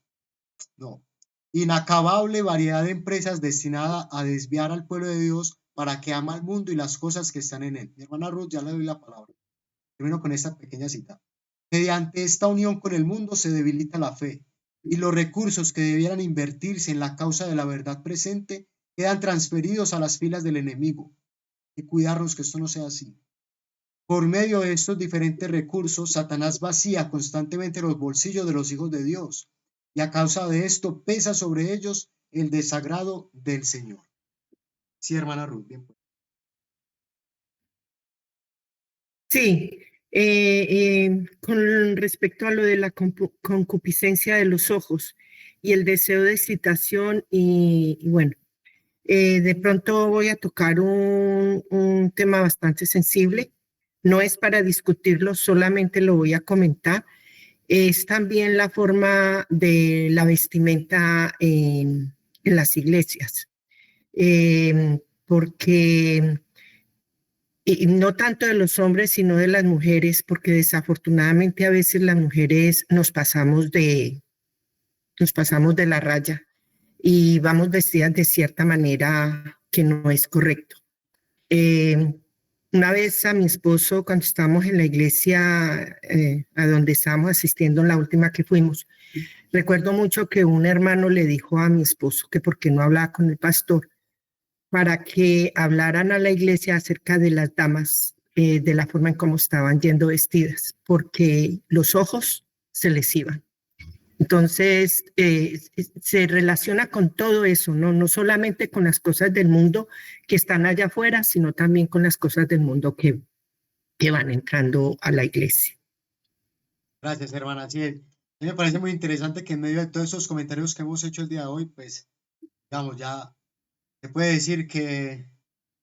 no, inacabable variedad de empresas destinada a desviar al pueblo de Dios para que ama al mundo y las cosas que están en él. Mi hermana Ruth, ya le doy la palabra. Termino con esta pequeña cita. Mediante esta unión con el mundo se debilita la fe y los recursos que debieran invertirse en la causa de la verdad presente quedan transferidos a las filas del enemigo. Hay que cuidarnos que esto no sea así. Por medio de estos diferentes recursos, Satanás vacía constantemente los bolsillos de los hijos de Dios y a causa de esto pesa sobre ellos el desagrado del Señor. Sí, hermana Ruth, bien pues.
Sí, con respecto a lo de la concupiscencia de los ojos y el deseo de excitación y bueno, de pronto voy a tocar un tema bastante sensible. No es para discutirlo, solamente lo voy a comentar. Es también la forma de la vestimenta en las iglesias, porque no tanto de los hombres, sino de las mujeres, porque desafortunadamente a veces las mujeres nos pasamos de la raya y vamos vestidas de cierta manera que no es correcto. Una vez a mi esposo, cuando estábamos en la iglesia a donde estábamos asistiendo en la última que fuimos, recuerdo mucho que un hermano le dijo a mi esposo que por qué no hablaba con el pastor para que hablaran a la iglesia acerca de las damas, de la forma en cómo estaban yendo vestidas, porque los ojos se les iban. Entonces, se relaciona con todo eso, ¿no? No solamente con las cosas del mundo que están allá afuera, sino también con las cosas del mundo que van entrando a la iglesia.
Gracias, hermana. Sí, a mí me parece muy interesante que en medio de todos esos comentarios que hemos hecho el día de hoy, pues, digamos, ya se puede decir que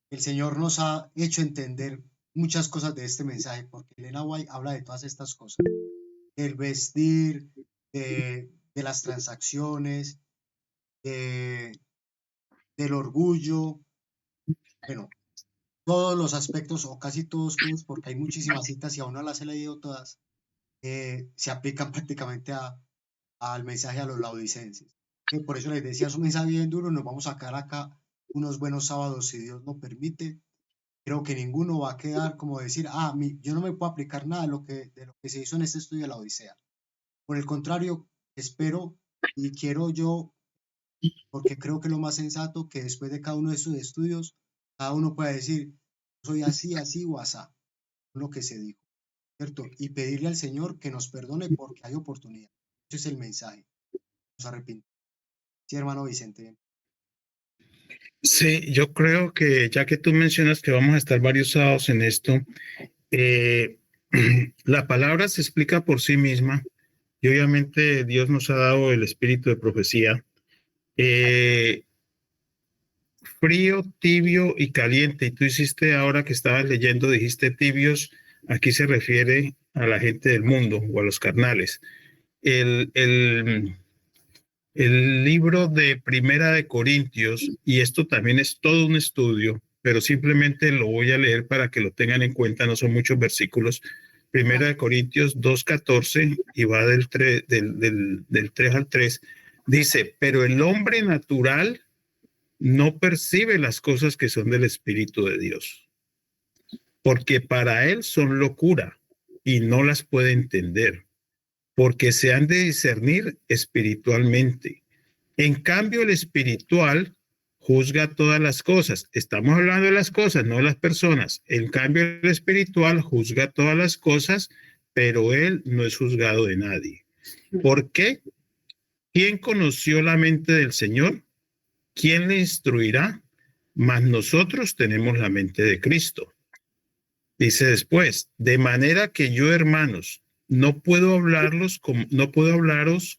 el Señor nos ha hecho entender muchas cosas de este mensaje, porque Elena White habla de todas estas cosas. del vestir, de las transacciones, del orgullo, bueno, todos los aspectos o casi todos, pues, porque hay muchísimas citas y aún no las he leído todas, se aplican prácticamente al mensaje a los laodicenses. Por eso les decía, es un mensaje bien duro, nos vamos a sacar acá unos buenos sábados si Dios lo permite. Creo que ninguno va a quedar como decir, yo no me puedo aplicar nada de lo que se hizo en este estudio de la Odisea. Por el contrario, espero y quiero yo, porque creo que lo más sensato, que después de cada uno de estos estudios, cada uno pueda decir, soy así, así o asá, lo que se dijo, ¿cierto? Y pedirle al Señor que nos perdone porque hay oportunidad. Ese es el mensaje. Nos arrepentimos. Sí, hermano Vicente.
Sí, yo creo que ya que tú mencionas que vamos a estar varios sábados en esto, la palabra se explica por sí misma y obviamente Dios nos ha dado el espíritu de profecía. Frío, tibio y caliente. Y tú hiciste, ahora que estabas leyendo, dijiste tibios, aquí se refiere a la gente del mundo o a los carnales. El libro de Primera de Corintios, y esto también es todo un estudio, pero simplemente lo voy a leer para que lo tengan en cuenta, no son muchos versículos. Primera de Corintios 2:14 y va del 3 al 3, dice, pero el hombre natural no percibe las cosas que son del Espíritu de Dios, porque para él son locura y no las puede entender, porque se han de discernir espiritualmente. En cambio, el espiritual juzga todas las cosas. Estamos hablando de las cosas, no de las personas. En cambio, el espiritual juzga todas las cosas, pero él no es juzgado de nadie. ¿Por qué? ¿Quién conoció la mente del Señor? ¿Quién le instruirá? Mas nosotros tenemos la mente de Cristo. Dice después, de manera que yo, hermanos, no puedo hablaros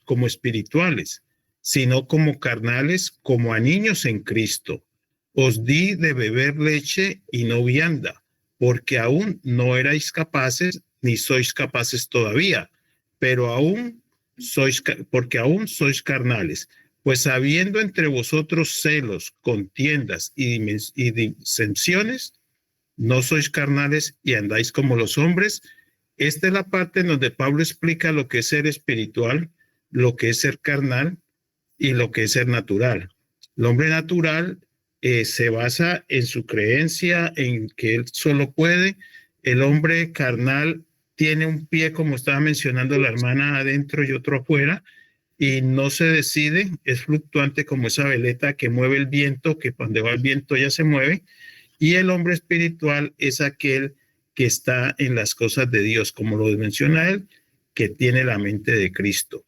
como espirituales, sino como carnales, como a niños en Cristo. Os di de beber leche y no vianda, porque aún no erais capaces, ni sois capaces todavía, pero porque aún sois carnales. Pues habiendo entre vosotros celos, contiendas y disensiones, no sois carnales y andáis como los hombres. Esta es la parte en donde Pablo explica lo que es ser espiritual, lo que es ser carnal y lo que es ser natural. El hombre natural se basa en su creencia, en que él solo puede. El hombre carnal tiene un pie, como estaba mencionando la hermana, adentro y otro afuera, y no se decide, es fluctuante como esa veleta que mueve el viento, que cuando va el viento ya se mueve. Y el hombre espiritual es aquel que está en las cosas de Dios, como lo menciona él, que tiene la mente de Cristo.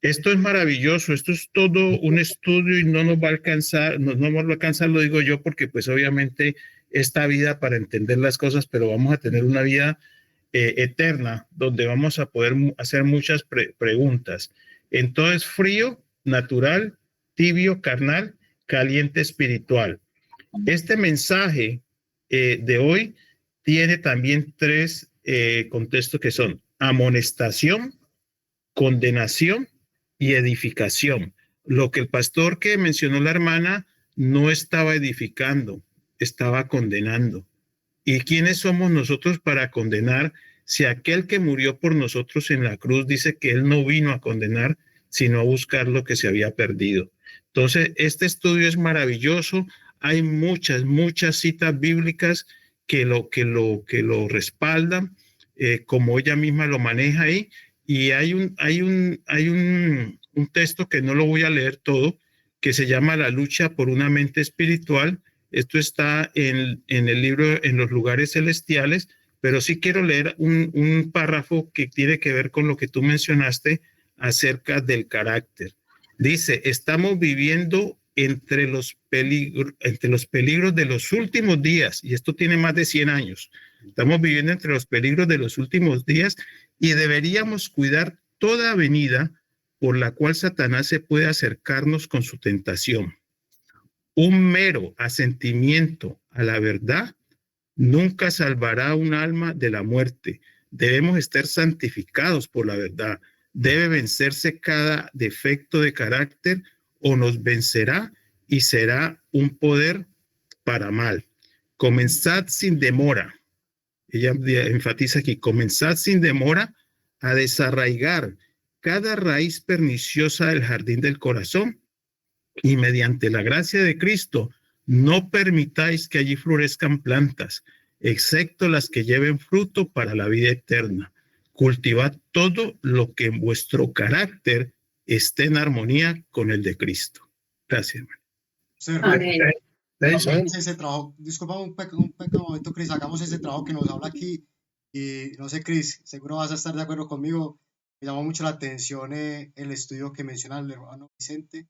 Esto es maravilloso, esto es todo un estudio y no nos va a alcanzar, no nos va a alcanzar, lo digo yo, porque pues obviamente esta vida para entender las cosas, pero vamos a tener una vida eterna, donde vamos a poder hacer muchas preguntas. Entonces, frío, natural, tibio, carnal, caliente, espiritual. Este mensaje de hoy tiene también tres contextos que son amonestación, condenación y edificación. Lo que el pastor que mencionó la hermana no estaba edificando, estaba condenando. ¿Y quiénes somos nosotros para condenar si aquel que murió por nosotros en la cruz dice que él no vino a condenar, sino a buscar lo que se había perdido? Entonces, este estudio es maravilloso. Hay muchas citas bíblicas que lo respaldan, como ella misma lo maneja ahí. Y hay un texto que no lo voy a leer todo, que se llama La lucha por una mente espiritual. Esto está en el libro En los lugares celestiales, pero sí quiero leer un párrafo que tiene que ver con lo que tú mencionaste acerca del carácter. Dice, estamos viviendo entre los peligros de los últimos días, y esto tiene más de 100 años. Estamos viviendo entre los peligros de los últimos días y deberíamos cuidar toda avenida por la cual Satanás se puede acercarnos con su tentación. Un mero asentimiento a la verdad nunca salvará un alma de la muerte, debemos estar santificados por la verdad. Debe vencerse cada defecto de carácter o nos vencerá y será un poder para mal. Comenzad sin demora. Ella enfatiza aquí, comenzad sin demora a desarraigar cada raíz perniciosa del jardín del corazón y mediante la gracia de Cristo no permitáis que allí florezcan plantas, excepto las que lleven fruto para la vida eterna. Cultivad todo lo que en vuestro carácter esté en armonía con el de Cristo. Gracias, hermano.
Hagamos ese trabajo. Disculpa un pequeño momento, Cris. Hagamos ese trabajo que nos habla aquí. Y no sé, Cris, seguro vas a estar de acuerdo conmigo. Me llamó mucho la atención el estudio que menciona el hermano Vicente.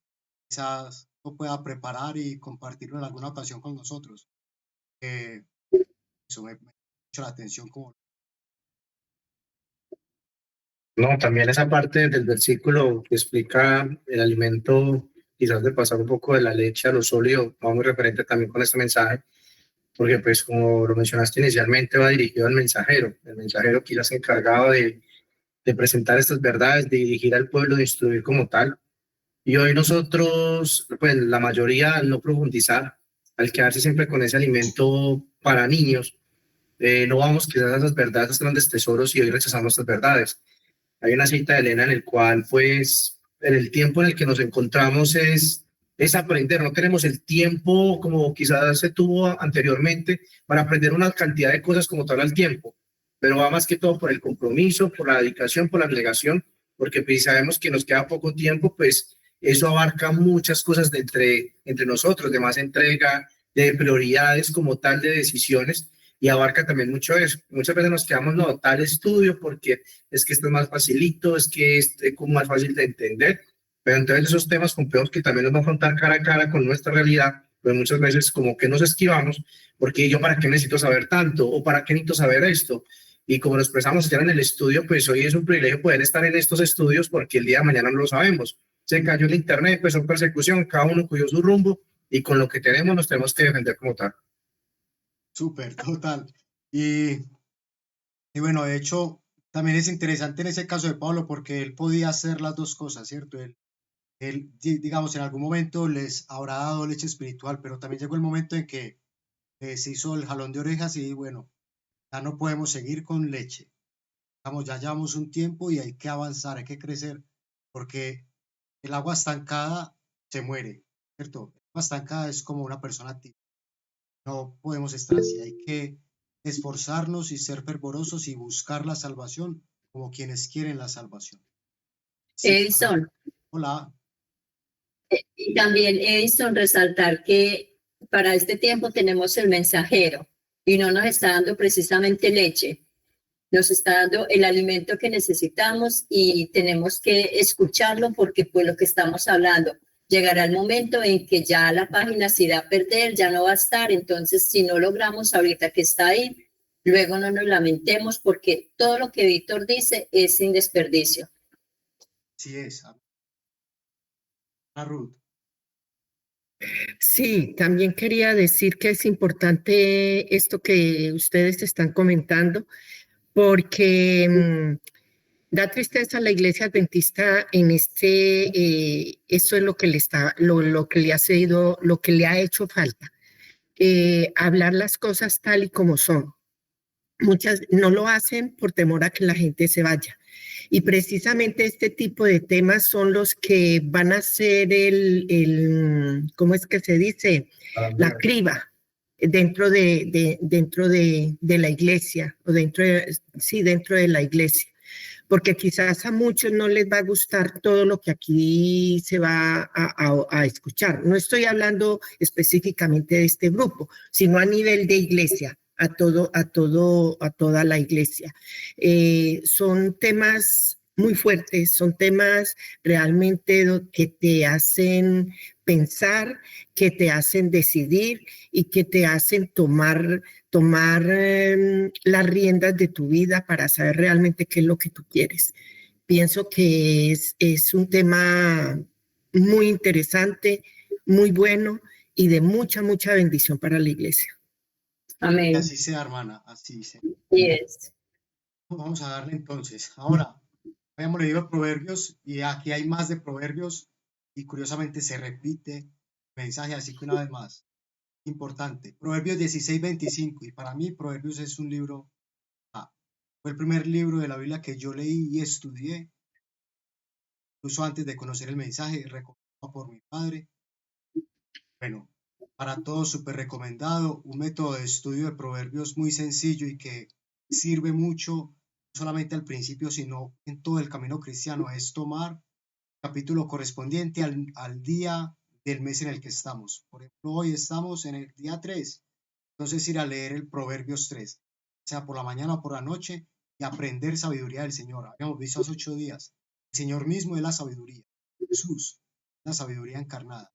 Quizás lo pueda preparar y compartirlo en alguna ocasión con nosotros. Eso me llamó mucho la atención.
No, también esa parte del versículo que explica el alimento, quizás de pasar un poco de la leche a lo sólido, va muy referente también con este mensaje, porque pues como lo mencionaste inicialmente, va dirigido al mensajero. El mensajero quizás encargado de presentar estas verdades, de dirigir al pueblo, de instruir como tal. Y hoy nosotros, pues la mayoría, al no profundizar, al quedarse siempre con ese alimento para niños, no vamos quizás a esas verdades, a esos grandes tesoros, y hoy rechazamos estas verdades. Hay una cita de Elena en el cual, pues, en el tiempo en el que nos encontramos es aprender. No tenemos el tiempo como quizás se tuvo anteriormente para aprender una cantidad de cosas como tal al tiempo, pero va más que todo por el compromiso, por la dedicación, por la abnegación, porque pues, sabemos que nos queda poco tiempo, pues eso abarca muchas cosas de entre nosotros, de más entrega, de prioridades como tal, de decisiones, y abarca también mucho eso. Muchas veces nos quedamos, no, tal estudio porque es que esto es más facilito, es que es como más fácil de entender, pero entonces esos temas complejos que también nos van a afrontar cara a cara con nuestra realidad, pues muchas veces como que nos esquivamos, porque yo para qué necesito saber tanto, o para qué necesito saber esto, y como lo expresamos ayer en el estudio, pues hoy es un privilegio poder estar en estos estudios porque el día de mañana no lo sabemos. Se cayó el internet, empezó persecución, cada uno cogió su rumbo, y con lo que tenemos nos tenemos que defender como tal.
Súper, total. Y bueno, de hecho, también es interesante en ese caso de Pablo porque él podía hacer las dos cosas, ¿cierto? Él, digamos, en algún momento les habrá dado leche espiritual, pero también llegó el momento en que se hizo el jalón de orejas y bueno, ya no podemos seguir con leche. Digamos, ya llevamos un tiempo y hay que avanzar, hay que crecer, porque el agua estancada se muere, ¿cierto? El agua estancada es como una persona activa. No podemos estar así, hay que esforzarnos y ser fervorosos y buscar la salvación como quienes quieren la salvación. Sí,
Edison.
hola.
Y también, Edison, resaltar que para este tiempo tenemos el mensajero y no nos está dando precisamente leche, nos está dando el alimento que necesitamos y tenemos que escucharlo porque pues lo que estamos hablando. Llegará el momento en que ya la página se irá a perder, ya no va a estar, entonces si no logramos ahorita que está ahí, luego no nos lamentemos porque todo lo que Víctor dice es sin desperdicio.
Sí es. Ruth.
Sí, también quería decir que es importante esto que ustedes están comentando porque da tristeza a la iglesia adventista en eso es lo que le está, lo que le ha sido, lo que le ha hecho falta, hablar las cosas tal y como son. Muchas no lo hacen por temor a que la gente se vaya. Y precisamente este tipo de temas son los que van a ser ¿cómo es que se dice? La criba dentro de la iglesia, o dentro de la iglesia. Porque quizás a muchos no les va a gustar todo lo que aquí se va a escuchar. No estoy hablando específicamente de este grupo, sino a nivel de iglesia. A toda la iglesia. Son temas muy fuertes, son temas realmente que te hacen pensar, que te hacen decidir y que te hacen tomar las riendas de tu vida para saber realmente qué es lo que tú quieres. Pienso que es un tema muy interesante, muy bueno y de mucha bendición para la iglesia.
Amén.
Así sea, hermana, así sea.
Yes.
Vamos a darle entonces. Ahora, habíamos leído Proverbios y aquí hay más de Proverbios y curiosamente se repite el mensaje, así que una vez más, importante. Proverbios 16:25 y para mí Proverbios es un libro, fue el primer libro de la Biblia que yo leí y estudié, incluso antes de conocer el mensaje, recomendado por mi padre. Bueno, para todos súper recomendado, un método de estudio de Proverbios muy sencillo y que sirve mucho, no solamente al principio, sino en todo el camino cristiano, es tomar el capítulo correspondiente al día del mes en el que estamos. Por ejemplo, hoy estamos en el día 3, entonces ir a leer el Proverbios 3, sea por la mañana o por la noche, y aprender sabiduría del Señor. Habíamos visto hace 8 días, el Señor mismo es la sabiduría, Jesús, la sabiduría encarnada.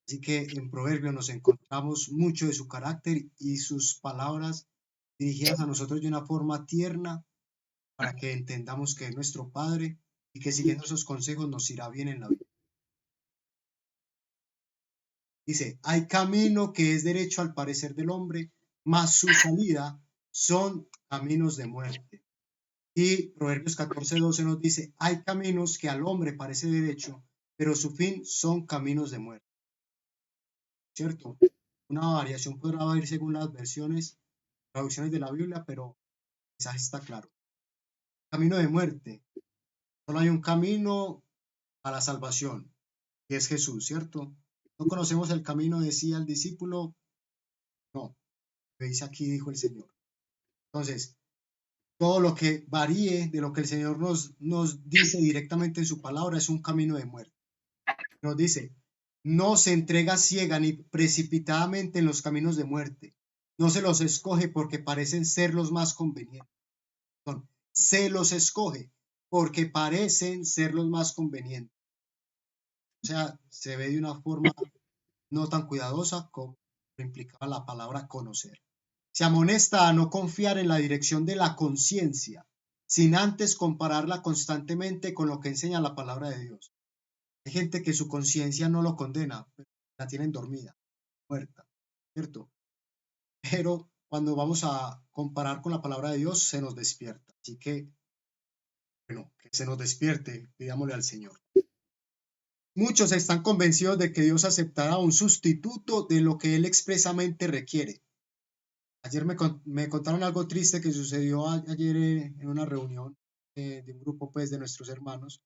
Así que en Proverbios nos encontramos mucho de su carácter y sus palabras dirigidas a nosotros de una forma tierna para que entendamos que es nuestro Padre y que siguiendo esos consejos nos irá bien en la vida. Dice, hay camino que es derecho al parecer del hombre, mas su salida son caminos de muerte. Y Proverbios 14:12 nos dice, hay caminos que al hombre parece derecho, pero su fin son caminos de muerte. ¿Cierto? Una variación podrá ir según las versiones, traducciones de la Biblia, pero el mensaje está claro. Camino de muerte. Solo hay un camino a la salvación, y es Jesús, ¿cierto? No conocemos el camino, decía el discípulo. No, lo dice aquí, dijo el Señor. Entonces, todo lo que varíe de lo que el Señor nos dice directamente en su palabra es un camino de muerte. Nos dice, no se entrega ciega ni precipitadamente en los caminos de muerte. No se los escoge porque parecen ser los más convenientes. Se los escoge porque parecen ser los más convenientes. O sea, se ve de una forma no tan cuidadosa como implicaba la palabra conocer. Se amonesta a no confiar en la dirección de la conciencia, sin antes compararla constantemente con lo que enseña la palabra de Dios. Hay gente que su conciencia no lo condena, pero la tienen dormida, muerta, ¿cierto? Pero cuando vamos a comparar con la palabra de Dios, se nos despierta. Así que, bueno, que se nos despierte, pidámosle al Señor. Muchos están convencidos de que Dios aceptará un sustituto de lo que Él expresamente requiere. Ayer me contaron algo triste que sucedió ayer en una reunión de un grupo pues, de nuestros hermanos.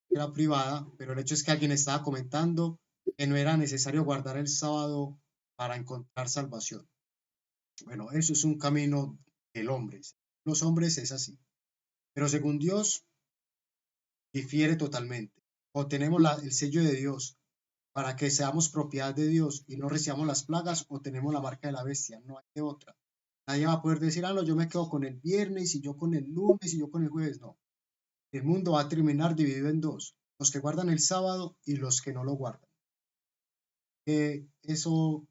Era privada, pero el hecho es que alguien estaba comentando que no era necesario guardar el sábado para encontrar salvación. Bueno, eso es un camino del hombre. Los hombres es así. Pero según Dios, difiere totalmente. O tenemos el sello de Dios para que seamos propiedad de Dios y no recibamos las plagas, o tenemos la marca de la bestia, no hay de otra. Nadie va a poder decir, no, yo me quedo con el viernes y yo con el lunes y yo con el jueves, no. El mundo va a terminar dividido en dos, los que guardan el sábado y los que no lo guardan. Eso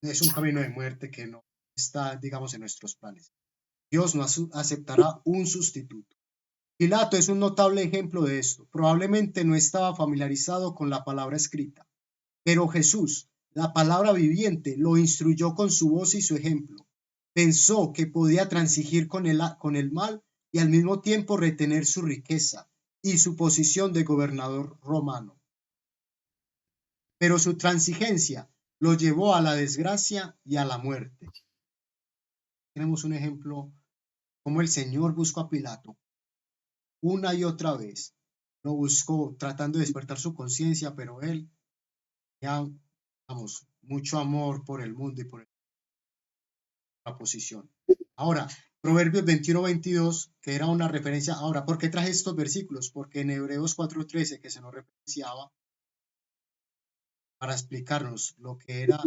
es un camino de muerte que no está, digamos, en nuestros planes. Dios no aceptará un sustituto. Pilato es un notable ejemplo de esto. Probablemente no estaba familiarizado con la palabra escrita, pero Jesús, la palabra viviente, lo instruyó con su voz y su ejemplo. Pensó que podía transigir con el mal y al mismo tiempo retener su riqueza y su posición de gobernador romano. Pero su transigencia lo llevó a la desgracia y a la muerte. Tenemos un ejemplo como el Señor buscó a Pilato una y otra vez. Lo buscó tratando de despertar su conciencia, pero él ya, vamos, mucho amor por el mundo y por la posición. Ahora, Proverbios 21:22, que era una referencia. Ahora, ¿por qué traje estos versículos? Porque en Hebreos 4:13, que se nos referenciaba, para explicarnos lo que era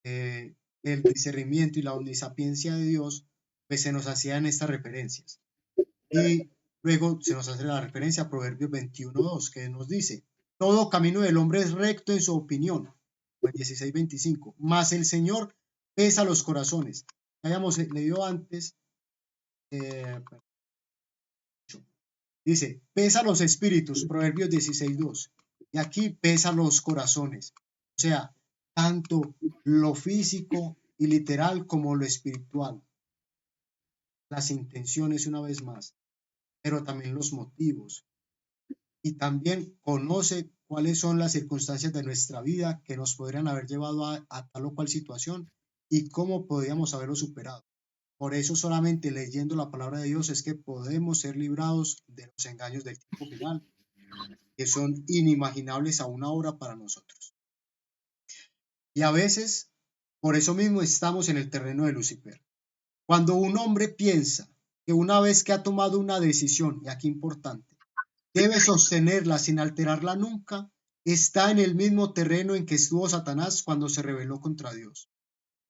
el discernimiento y la omnisapiencia de Dios, pues se nos hacían estas referencias. Y luego se nos hace la referencia a Proverbios 21:2, que nos dice, todo camino del hombre es recto en su opinión. Pues 16:25, mas el Señor pesa los corazones. Habíamos leído antes, dice, pesa los espíritus, Proverbios 16:2. Y aquí pesa los corazones. O sea, tanto lo físico y literal como lo espiritual. las intenciones una vez más, pero también los motivos. Y también conoce cuáles son las circunstancias de nuestra vida que nos podrían haber llevado a tal o cual situación y cómo podríamos haberlo superado. Por eso solamente leyendo la palabra de Dios es que podemos ser librados de los engaños del tiempo final, que son inimaginables aún ahora para nosotros. Y a veces, por eso mismo estamos en el terreno de Lucifer. Cuando un hombre piensa que una vez que ha tomado una decisión, y aquí importante, debe sostenerla sin alterarla nunca, está en el mismo terreno en que estuvo Satanás cuando se rebeló contra Dios.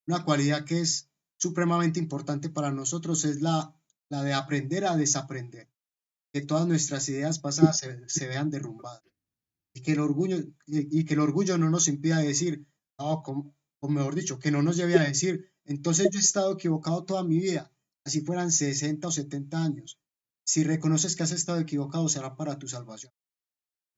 Una cualidad que es supremamente importante para nosotros es la de aprender a desaprender, que todas nuestras ideas pasadas se vean derrumbadas y que el orgullo no nos impida decir, o mejor dicho, que no nos lleve a decir, entonces yo he estado equivocado toda mi vida, así fueran 60 o 70 años. Si reconoces que has estado equivocado, será para tu salvación.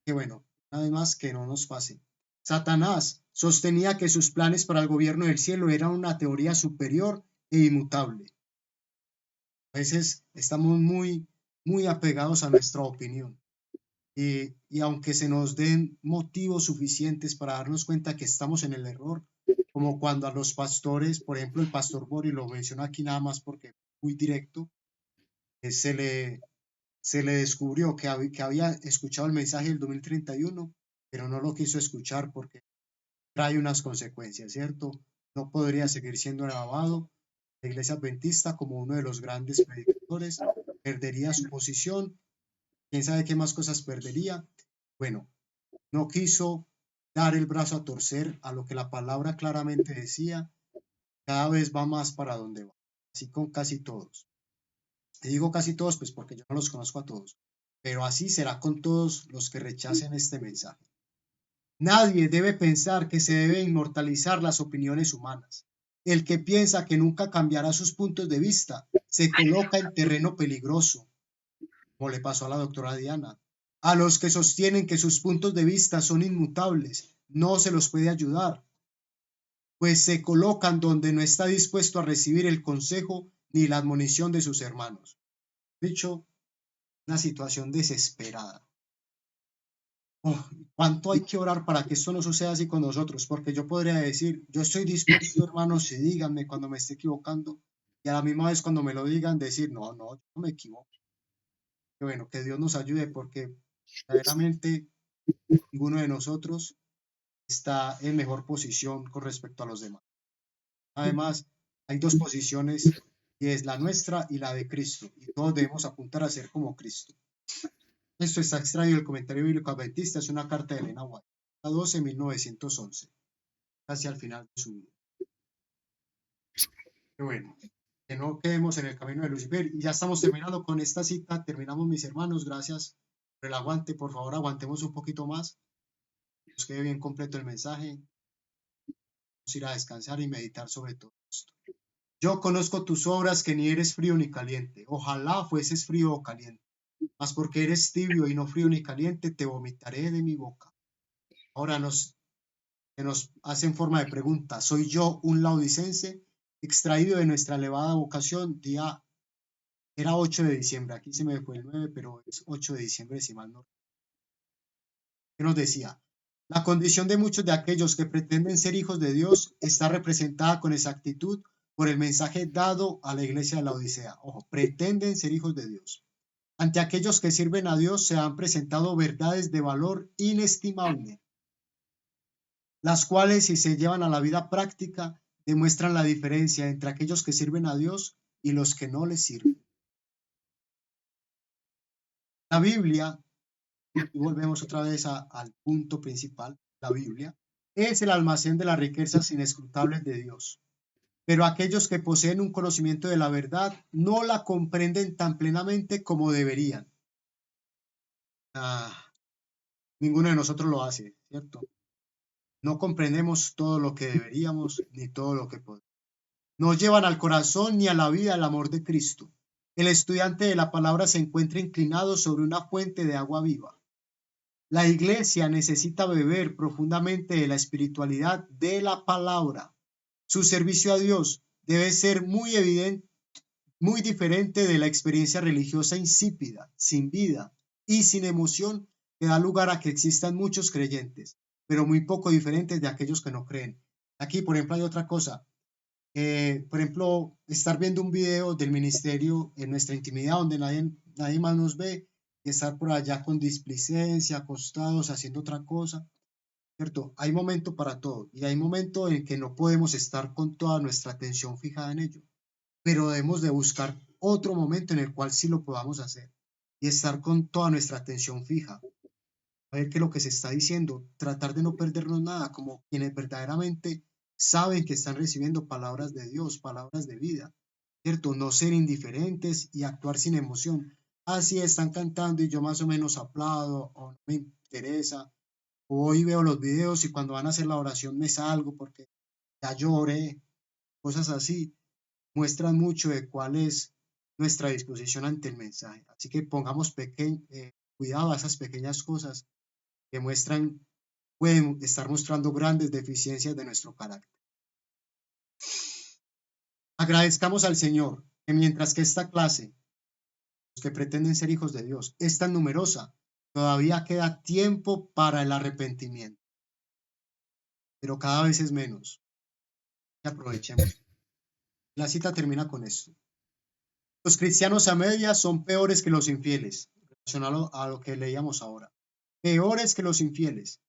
Que bueno, una vez más, que no nos pase. Satanás sostenía que sus planes para el gobierno del cielo eran una teoría superior e inmutable. A veces estamos muy apegados a nuestra opinión. Y aunque se nos den motivos suficientes para darnos cuenta que estamos en el error, como cuando a los pastores, por ejemplo, el pastor Bori, lo menciono aquí nada más porque muy directo, se le descubrió que había escuchado el mensaje del 2031, pero no lo quiso escuchar porque trae unas consecuencias, ¿cierto? No podría seguir siendo alabado la Iglesia Adventista como uno de los grandes predicadores, perdería su posición, quién sabe qué más cosas perdería. Bueno, no quiso dar el brazo a torcer a lo que la palabra claramente decía, cada vez va más para donde va, así con casi todos. Y digo casi todos, pues porque yo no los conozco a todos, pero así será con todos los que rechacen este mensaje. Nadie debe pensar que se debe inmortalizar las opiniones humanas. El que piensa que nunca cambiará sus puntos de vista se coloca en terreno peligroso, como le pasó a la doctora Diana. A los que sostienen que sus puntos de vista son inmutables, no se los puede ayudar, pues se colocan donde no está dispuesto a recibir el consejo ni la admonición de sus hermanos. Dicho, una situación desesperada. ¿Cuánto hay que orar para que esto no suceda así con nosotros? Porque yo podría decir, yo estoy dispuesto, hermanos, y díganme cuando me esté equivocando, y a la misma vez cuando me lo digan, decir, no, yo no me equivoco. Que bueno, que Dios nos ayude, porque verdaderamente ninguno de nosotros está en mejor posición con respecto a los demás. Además, hay dos posiciones, y es la nuestra y la de Cristo, y todos debemos apuntar a ser como Cristo. Esto está extraído del Comentario Bíblico Adventista, es una carta de Elena White, 12, 1911, casi al final de su vida. Pero bueno, que no quedemos en el camino de Lucifer. Y ya estamos terminando con esta cita, terminamos, mis hermanos, gracias por el aguante, por favor aguantemos un poquito más, nos quede bien completo el mensaje, vamos a ir a descansar y meditar sobre todo esto. Yo conozco tus obras, que ni eres frío ni caliente, ojalá fueses frío o caliente. Mas porque eres tibio y no frío ni caliente, te vomitaré de mi boca. Ahora se nos hace en forma de pregunta, ¿soy yo un laodicense? Extraído de nuestra elevada vocación, era 8 de diciembre, aquí se me fue el 9, pero es 8 de diciembre si mal no. ¿Qué nos decía? La condición de muchos de aquellos que pretenden ser hijos de Dios está representada con exactitud por el mensaje dado a la iglesia de la Odisea. Ojo, pretenden ser hijos de Dios. Ante aquellos que sirven a Dios se han presentado verdades de valor inestimable, las cuales, si se llevan a la vida práctica, demuestran la diferencia entre aquellos que sirven a Dios y los que no les sirven. La Biblia, y volvemos otra vez al punto principal, la Biblia es el almacén de las riquezas inescrutables de Dios. Pero aquellos que poseen un conocimiento de la verdad no la comprenden tan plenamente como deberían. Ninguno de nosotros lo hace, ¿cierto? No comprendemos todo lo que deberíamos ni todo lo que podemos. No llevan al corazón ni a la vida el amor de Cristo. El estudiante de la palabra se encuentra inclinado sobre una fuente de agua viva. La iglesia necesita beber profundamente de la espiritualidad de la palabra. Su servicio a Dios debe ser muy evidente, muy diferente de la experiencia religiosa insípida, sin vida y sin emoción que da lugar a que existan muchos creyentes, pero muy poco diferentes de aquellos que no creen. Aquí, por ejemplo, hay otra cosa. Por ejemplo, estar viendo un video del ministerio en nuestra intimidad donde nadie más nos ve y estar por allá con displicencia, acostados, haciendo otra cosa, ¿cierto? Hay momento para todo y hay momento en que no podemos estar con toda nuestra atención fijada en ello, pero debemos de buscar otro momento en el cual sí lo podamos hacer y estar con toda nuestra atención fija, a ver qué es lo que se está diciendo, tratar de no perdernos nada, como quienes verdaderamente saben que están recibiendo palabras de Dios, palabras de vida, ¿cierto? No ser indiferentes y actuar sin emoción. Así están cantando y yo más o menos aplaudo o no me interesa. O hoy veo los videos y cuando van a hacer la oración me salgo porque ya lloré. Cosas así muestran mucho de cuál es nuestra disposición ante el mensaje. Así que pongamos cuidado a esas pequeñas cosas que pueden estar mostrando grandes deficiencias de nuestro carácter. Agradezcamos al Señor que mientras que esta clase, los que pretenden ser hijos de Dios, es tan numerosa, todavía queda tiempo para el arrepentimiento. Pero cada vez es menos. Y aprovechemos. La cita termina con esto. Los cristianos a medias son peores que los infieles, relacionado a lo que leíamos ahora. Peores que los infieles,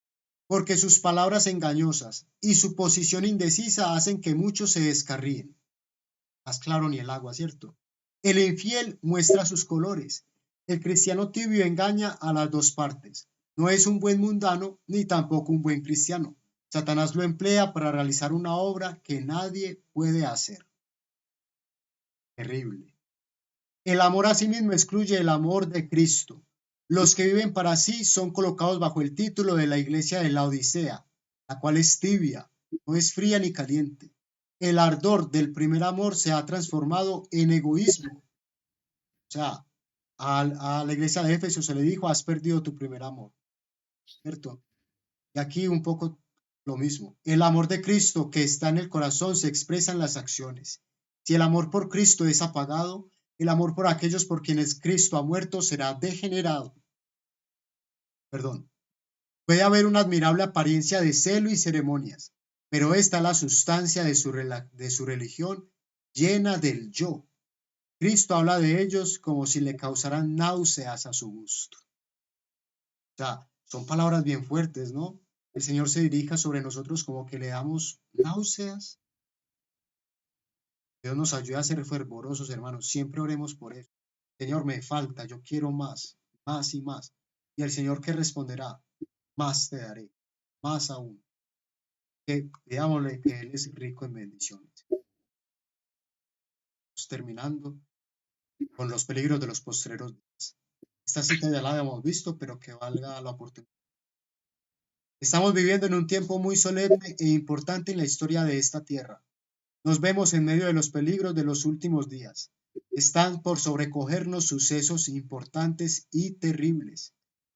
porque sus palabras engañosas y su posición indecisa hacen que muchos se descarríen. Más claro ni el agua, ¿cierto? El infiel muestra sus colores. El cristiano tibio engaña a las dos partes. No es un buen mundano ni tampoco un buen cristiano. Satanás lo emplea para realizar una obra que nadie puede hacer. Terrible. El amor a sí mismo excluye el amor de Cristo. Los que viven para sí son colocados bajo el título de la iglesia de la Odisea, la cual es tibia, no es fría ni caliente. El ardor del primer amor se ha transformado en egoísmo. O sea, a la iglesia de Éfeso se le dijo, has perdido tu primer amor, ¿cierto? Y aquí un poco lo mismo. El amor de Cristo que está en el corazón se expresa en las acciones. Si el amor por Cristo es apagado, el amor por aquellos por quienes Cristo ha muerto será degenerado. Puede haber una admirable apariencia de celo y ceremonias, pero esta es la sustancia de su religión llena del yo. Cristo habla de ellos como si le causaran náuseas a su gusto. O sea, son palabras bien fuertes, ¿no? El Señor se dirija sobre nosotros como que le damos náuseas. Dios nos ayuda a ser fervorosos, hermanos. Siempre oremos por eso. Señor, me falta, yo quiero más, más y más. Y el Señor que responderá, más te daré, más aún. Que veámosle que Él es rico en bendiciones. Terminando con los peligros de los postreros días. Esta cita ya la habíamos visto, pero que valga la oportunidad. Estamos viviendo en un tiempo muy solemne e importante en la historia de esta tierra. Nos vemos en medio de los peligros de los últimos días. Están por sobrecogernos sucesos importantes y terribles.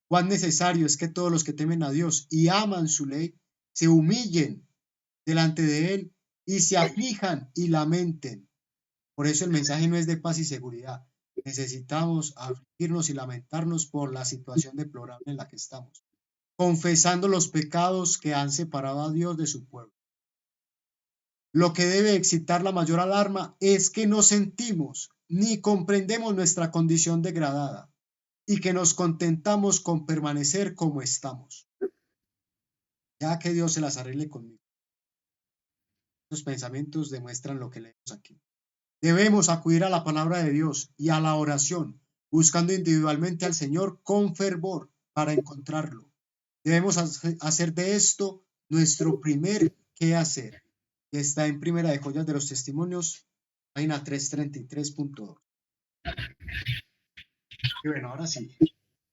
Cuán necesario es que todos los que temen a Dios y aman su ley se humillen delante de Él y se aflijan y lamenten. Por eso el mensaje no es de paz y seguridad. Necesitamos afligirnos y lamentarnos por la situación deplorable en la que estamos, confesando los pecados que han separado a Dios de su pueblo. Lo que debe excitar la mayor alarma es que no sentimos ni comprendemos nuestra condición degradada y que nos contentamos con permanecer como estamos. Ya que Dios se las arregle conmigo. Los pensamientos demuestran lo que leemos aquí. Debemos acudir a la palabra de Dios y a la oración, buscando individualmente al Señor con fervor para encontrarlo. Debemos hacer de esto nuestro primer quehacer, que está en Primera de Joyas de los Testimonios, página 333.2. Y bueno, ahora sí.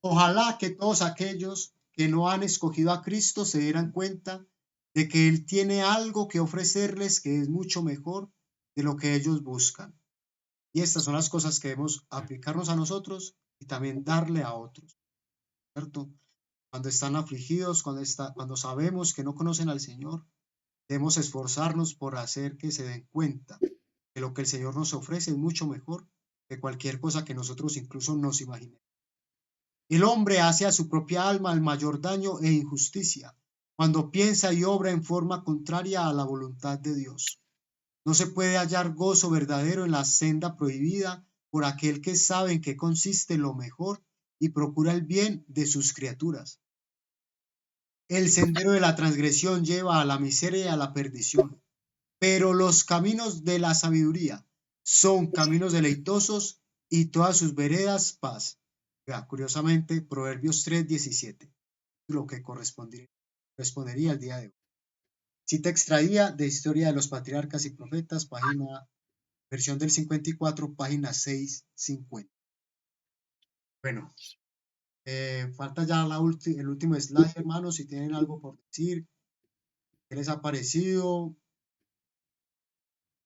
Ojalá que todos aquellos que no han escogido a Cristo se dieran cuenta de que Él tiene algo que ofrecerles que es mucho mejor de lo que ellos buscan. Y estas son las cosas que debemos aplicarnos a nosotros y también darle a otros, ¿cierto? Cuando están afligidos, cuando sabemos que no conocen al Señor, debemos esforzarnos por hacer que se den cuenta que lo que el Señor nos ofrece es mucho mejor que cualquier cosa que nosotros incluso nos imaginemos. El hombre hace a su propia alma el mayor daño e injusticia cuando piensa y obra en forma contraria a la voluntad de Dios. No se puede hallar gozo verdadero en la senda prohibida por aquel que sabe en qué consiste lo mejor y procura el bien de sus criaturas. El sendero de la transgresión lleva a la miseria y a la perdición, pero los caminos de la sabiduría son caminos deleitosos y todas sus veredas paz. Vea, curiosamente, Proverbios 3:17, lo que correspondería al día de hoy. Cita extraída de Historia de los Patriarcas y Profetas, versión del 54, página 650. Bueno, falta ya el último slide, hermanos, si tienen algo por decir. ¿Qué les ha parecido?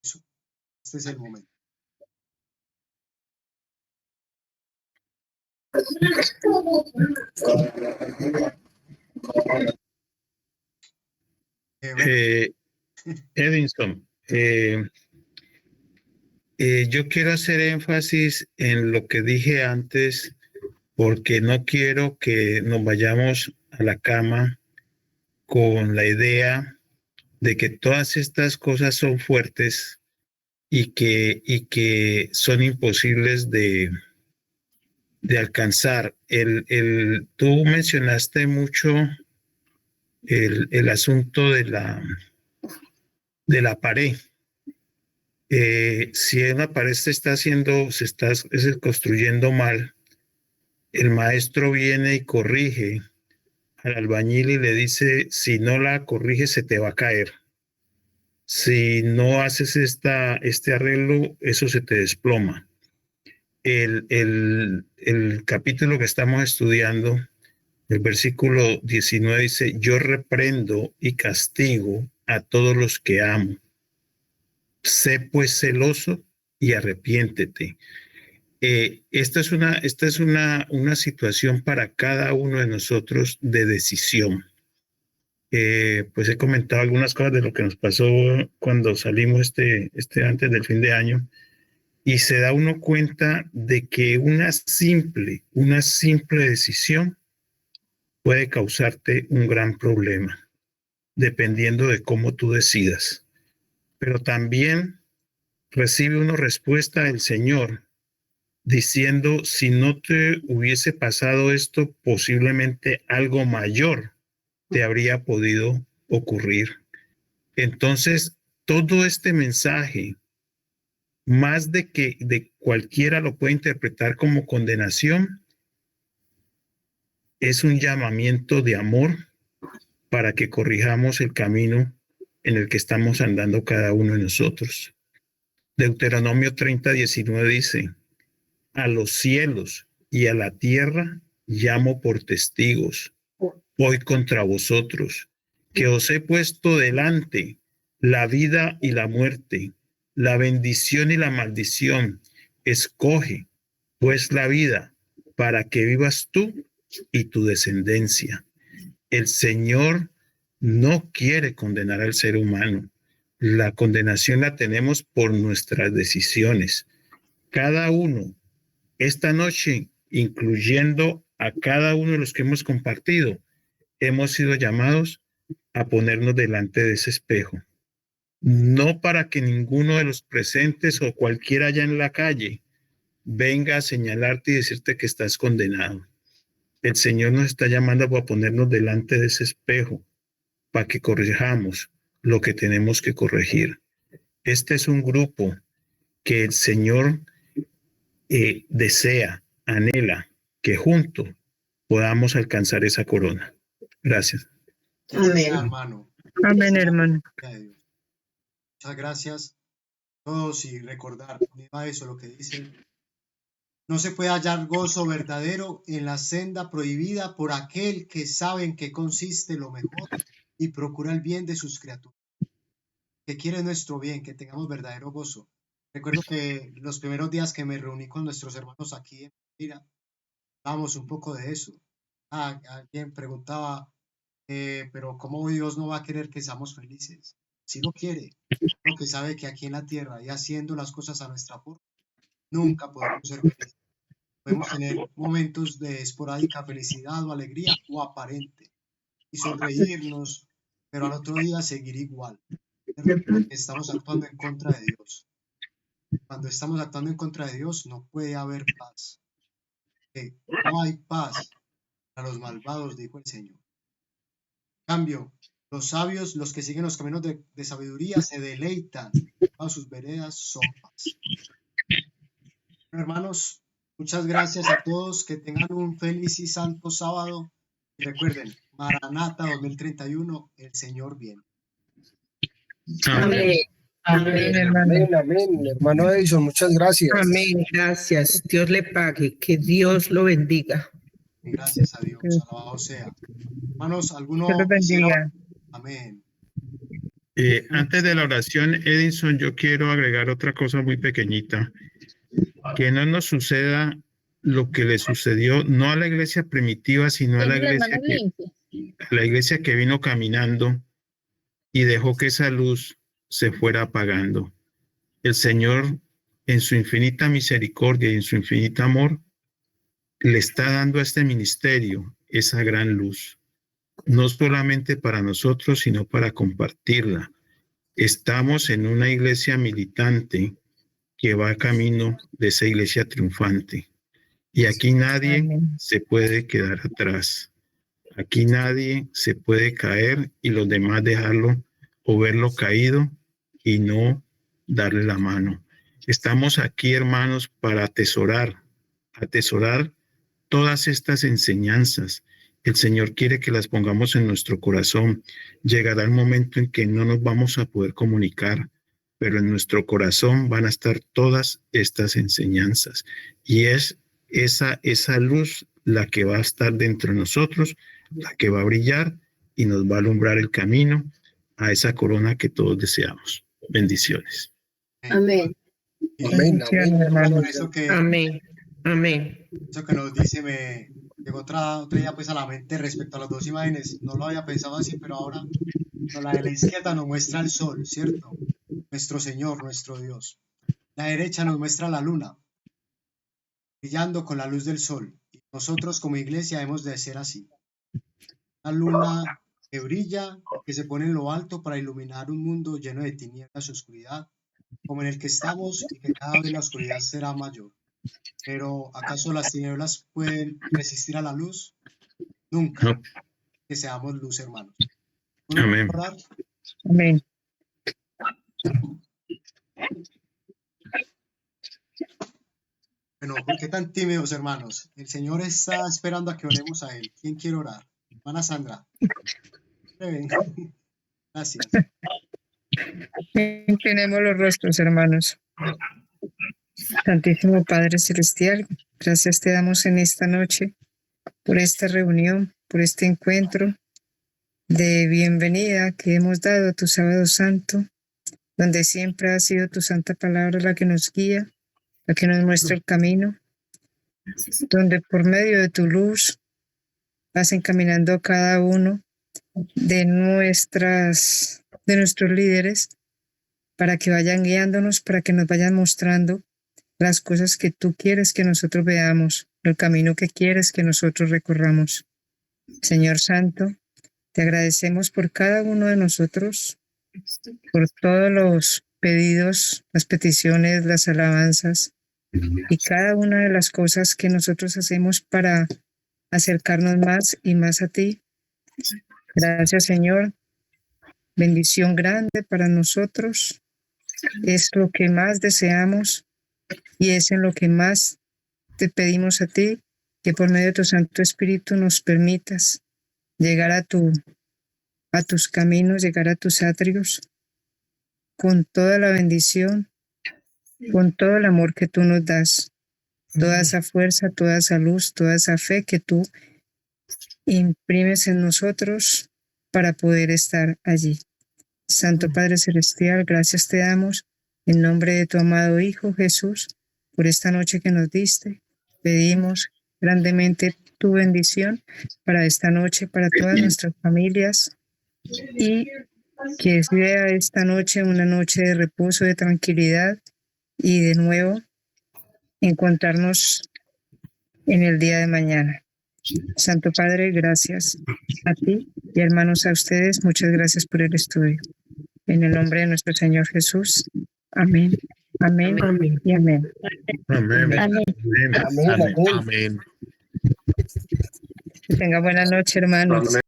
Eso, este es el momento.
Edinson, yo quiero hacer énfasis en lo que dije antes, porque no quiero que nos vayamos a la cama con la idea de que todas estas cosas son fuertes y que son imposibles de alcanzar. Tú mencionaste mucho el asunto de la pared. Si una pared se está construyendo mal, el maestro viene y corrige al albañil y le dice, si no la corriges se te va a caer. Si no haces este arreglo, eso se te desploma. El capítulo que estamos estudiando, el versículo 19 dice, yo reprendo y castigo a todos los que amo. Sé pues celoso y arrepiéntete. Esta es una situación para cada uno de nosotros de decisión. Pues he comentado algunas cosas de lo que nos pasó cuando salimos antes del fin de año, y se da uno cuenta de que una simple decisión puede causarte un gran problema, dependiendo de cómo tú decidas. Pero también recibe una respuesta del Señor diciendo, si no te hubiese pasado esto, posiblemente algo mayor te habría podido ocurrir. Entonces, todo este mensaje, más de que de cualquiera lo puede interpretar como condenación, es un llamamiento de amor para que corrijamos el camino en el que estamos andando cada uno de nosotros. Deuteronomio 30:19 dice, a los cielos y a la tierra llamo por testigos hoy contra vosotros, que os he puesto delante la vida y la muerte, la bendición y la maldición. Escoge pues la vida para que vivas tú y tu descendencia. El Señor no quiere condenar al ser humano. La condenación la tenemos por nuestras decisiones. Cada uno, esta noche, incluyendo a cada uno de los que hemos compartido, hemos sido llamados a ponernos delante de ese espejo. No para que ninguno de los presentes o cualquiera allá en la calle venga a señalarte y decirte que estás condenado. El Señor nos está llamando a ponernos delante de ese espejo para que corrijamos lo que tenemos que corregir. Este es un grupo que el Señor desea, anhela que juntos podamos alcanzar esa corona. Gracias.
Amén, hermano.
Amén, hermano.
Muchas gracias a todos, y recordar a eso lo que dice. No se puede hallar gozo verdadero en la senda prohibida por aquel que sabe en qué consiste lo mejor y procura el bien de sus criaturas, que quiere nuestro bien, que tengamos verdadero gozo. Recuerdo que los primeros días que me reuní con nuestros hermanos aquí en Mira, hablábamos un poco de eso. Alguien preguntaba, pero ¿cómo Dios no va a querer que seamos felices? si lo quiere, porque sabe que aquí en la tierra y haciendo las cosas a nuestra forma, nunca podemos ser felices. Podemos tener momentos de esporádica felicidad o alegría o aparente y sonreírnos, pero al otro día seguir igual. Porque estamos actuando en contra de Dios. Cuando estamos actuando en contra de Dios, no puede haber paz. No hay paz para los malvados, dijo el Señor. En cambio, los sabios, los que siguen los caminos de sabiduría, se deleitan. Todas sus veredas son paz. Bueno, hermanos, muchas gracias a todos. Que tengan un feliz y santo sábado. Y recuerden, Maranata 2031, el Señor viene.
Amén. Amén, hermano.
Amén, amén. Hermano Edison, muchas gracias.
Amén. Gracias. Dios le pague. Que Dios lo bendiga.
Gracias a Dios. Alabado sea. Hermanos, ¿alguno
Dios lo bendiga.
Amén.
Antes de la oración, Edison, yo quiero agregar otra cosa muy pequeñita. Que no nos suceda lo que le sucedió, no a la iglesia primitiva, sino a la iglesia que vino caminando y dejó que esa luz se fuera apagando. El Señor, en su infinita misericordia y en su infinito amor, le está dando a este ministerio esa gran luz, no solamente para nosotros, sino para compartirla. Estamos en una iglesia militante que va camino de esa iglesia triunfante. Y aquí nadie se puede quedar atrás. Aquí nadie se puede caer y los demás dejarlo o verlo caído y no darle la mano. Estamos aquí, hermanos, para atesorar todas estas enseñanzas. El Señor quiere que las pongamos en nuestro corazón. Llegará el momento en que no nos vamos a poder comunicar, pero en nuestro corazón van a estar todas estas enseñanzas. Y es esa luz la que va a estar dentro de nosotros, la que va a brillar y nos va a alumbrar el camino a esa corona que todos deseamos. Bendiciones.
Amén.
Amén, amén, hermano.
Amén. Amén.
Eso que nos dice me llegó otra idea pues a la mente respecto a las dos imágenes. No lo había pensado así, pero ahora la de la izquierda nos muestra el sol, ¿cierto? Nuestro Señor, nuestro Dios. La derecha nos muestra la luna, brillando con la luz del sol. Y nosotros como iglesia hemos de ser así. Una luna que brilla, que se pone en lo alto para iluminar un mundo lleno de tinieblas y oscuridad, como en el que estamos, y que cada vez la oscuridad será mayor. Pero ¿acaso las tinieblas pueden resistir a la luz? Nunca.
No.
Que seamos luz, hermanos.
Amén.
Orar?
Amén.
Bueno, ¿por qué tan tímidos, hermanos? El Señor está esperando a que oremos a Él. ¿Quién quiere orar? Hermana Sandra. Gracias.
Inclinemos los rostros, hermanos. Santísimo Padre Celestial, gracias te damos en esta noche por esta reunión, por este encuentro de bienvenida que hemos dado a tu sábado santo, donde siempre ha sido tu santa palabra la que nos guía, la que nos muestra el camino, donde por medio de tu luz vas encaminando a cada uno de nuestros líderes para que vayan guiándonos, para que nos vayan mostrando las cosas que tú quieres que nosotros veamos, el camino que quieres que nosotros recorramos. Señor Santo, te agradecemos por cada uno de nosotros, por todos los pedidos, las peticiones, las alabanzas y cada una de las cosas que nosotros hacemos para acercarnos más y más a ti. Gracias, Señor. Bendición grande para nosotros. Es lo que más deseamos y es en lo que más te pedimos a ti, que por medio de tu Santo Espíritu nos permitas llegar a tus caminos, llegar a tus atrios con toda la bendición, con todo el amor que tú nos das, toda esa fuerza, toda esa luz, toda esa fe que tú imprimes en nosotros para poder estar allí. Santo Padre Celestial, gracias te damos en nombre de tu amado Hijo Jesús por esta noche que nos diste. Pedimos grandemente tu bendición para esta noche, para todas nuestras familias y que sea esta noche una noche de reposo, de tranquilidad y de nuevo encontrarnos en el día de mañana. Santo Padre, gracias a ti y hermanos a ustedes, muchas gracias por el estudio. En el nombre de nuestro Señor Jesús. Amén. Amén.
Amén.
Y amén.
Amén.
Amén.
Amén.
Amén, amén.
Amén.
Que tenga buena noche, hermanos.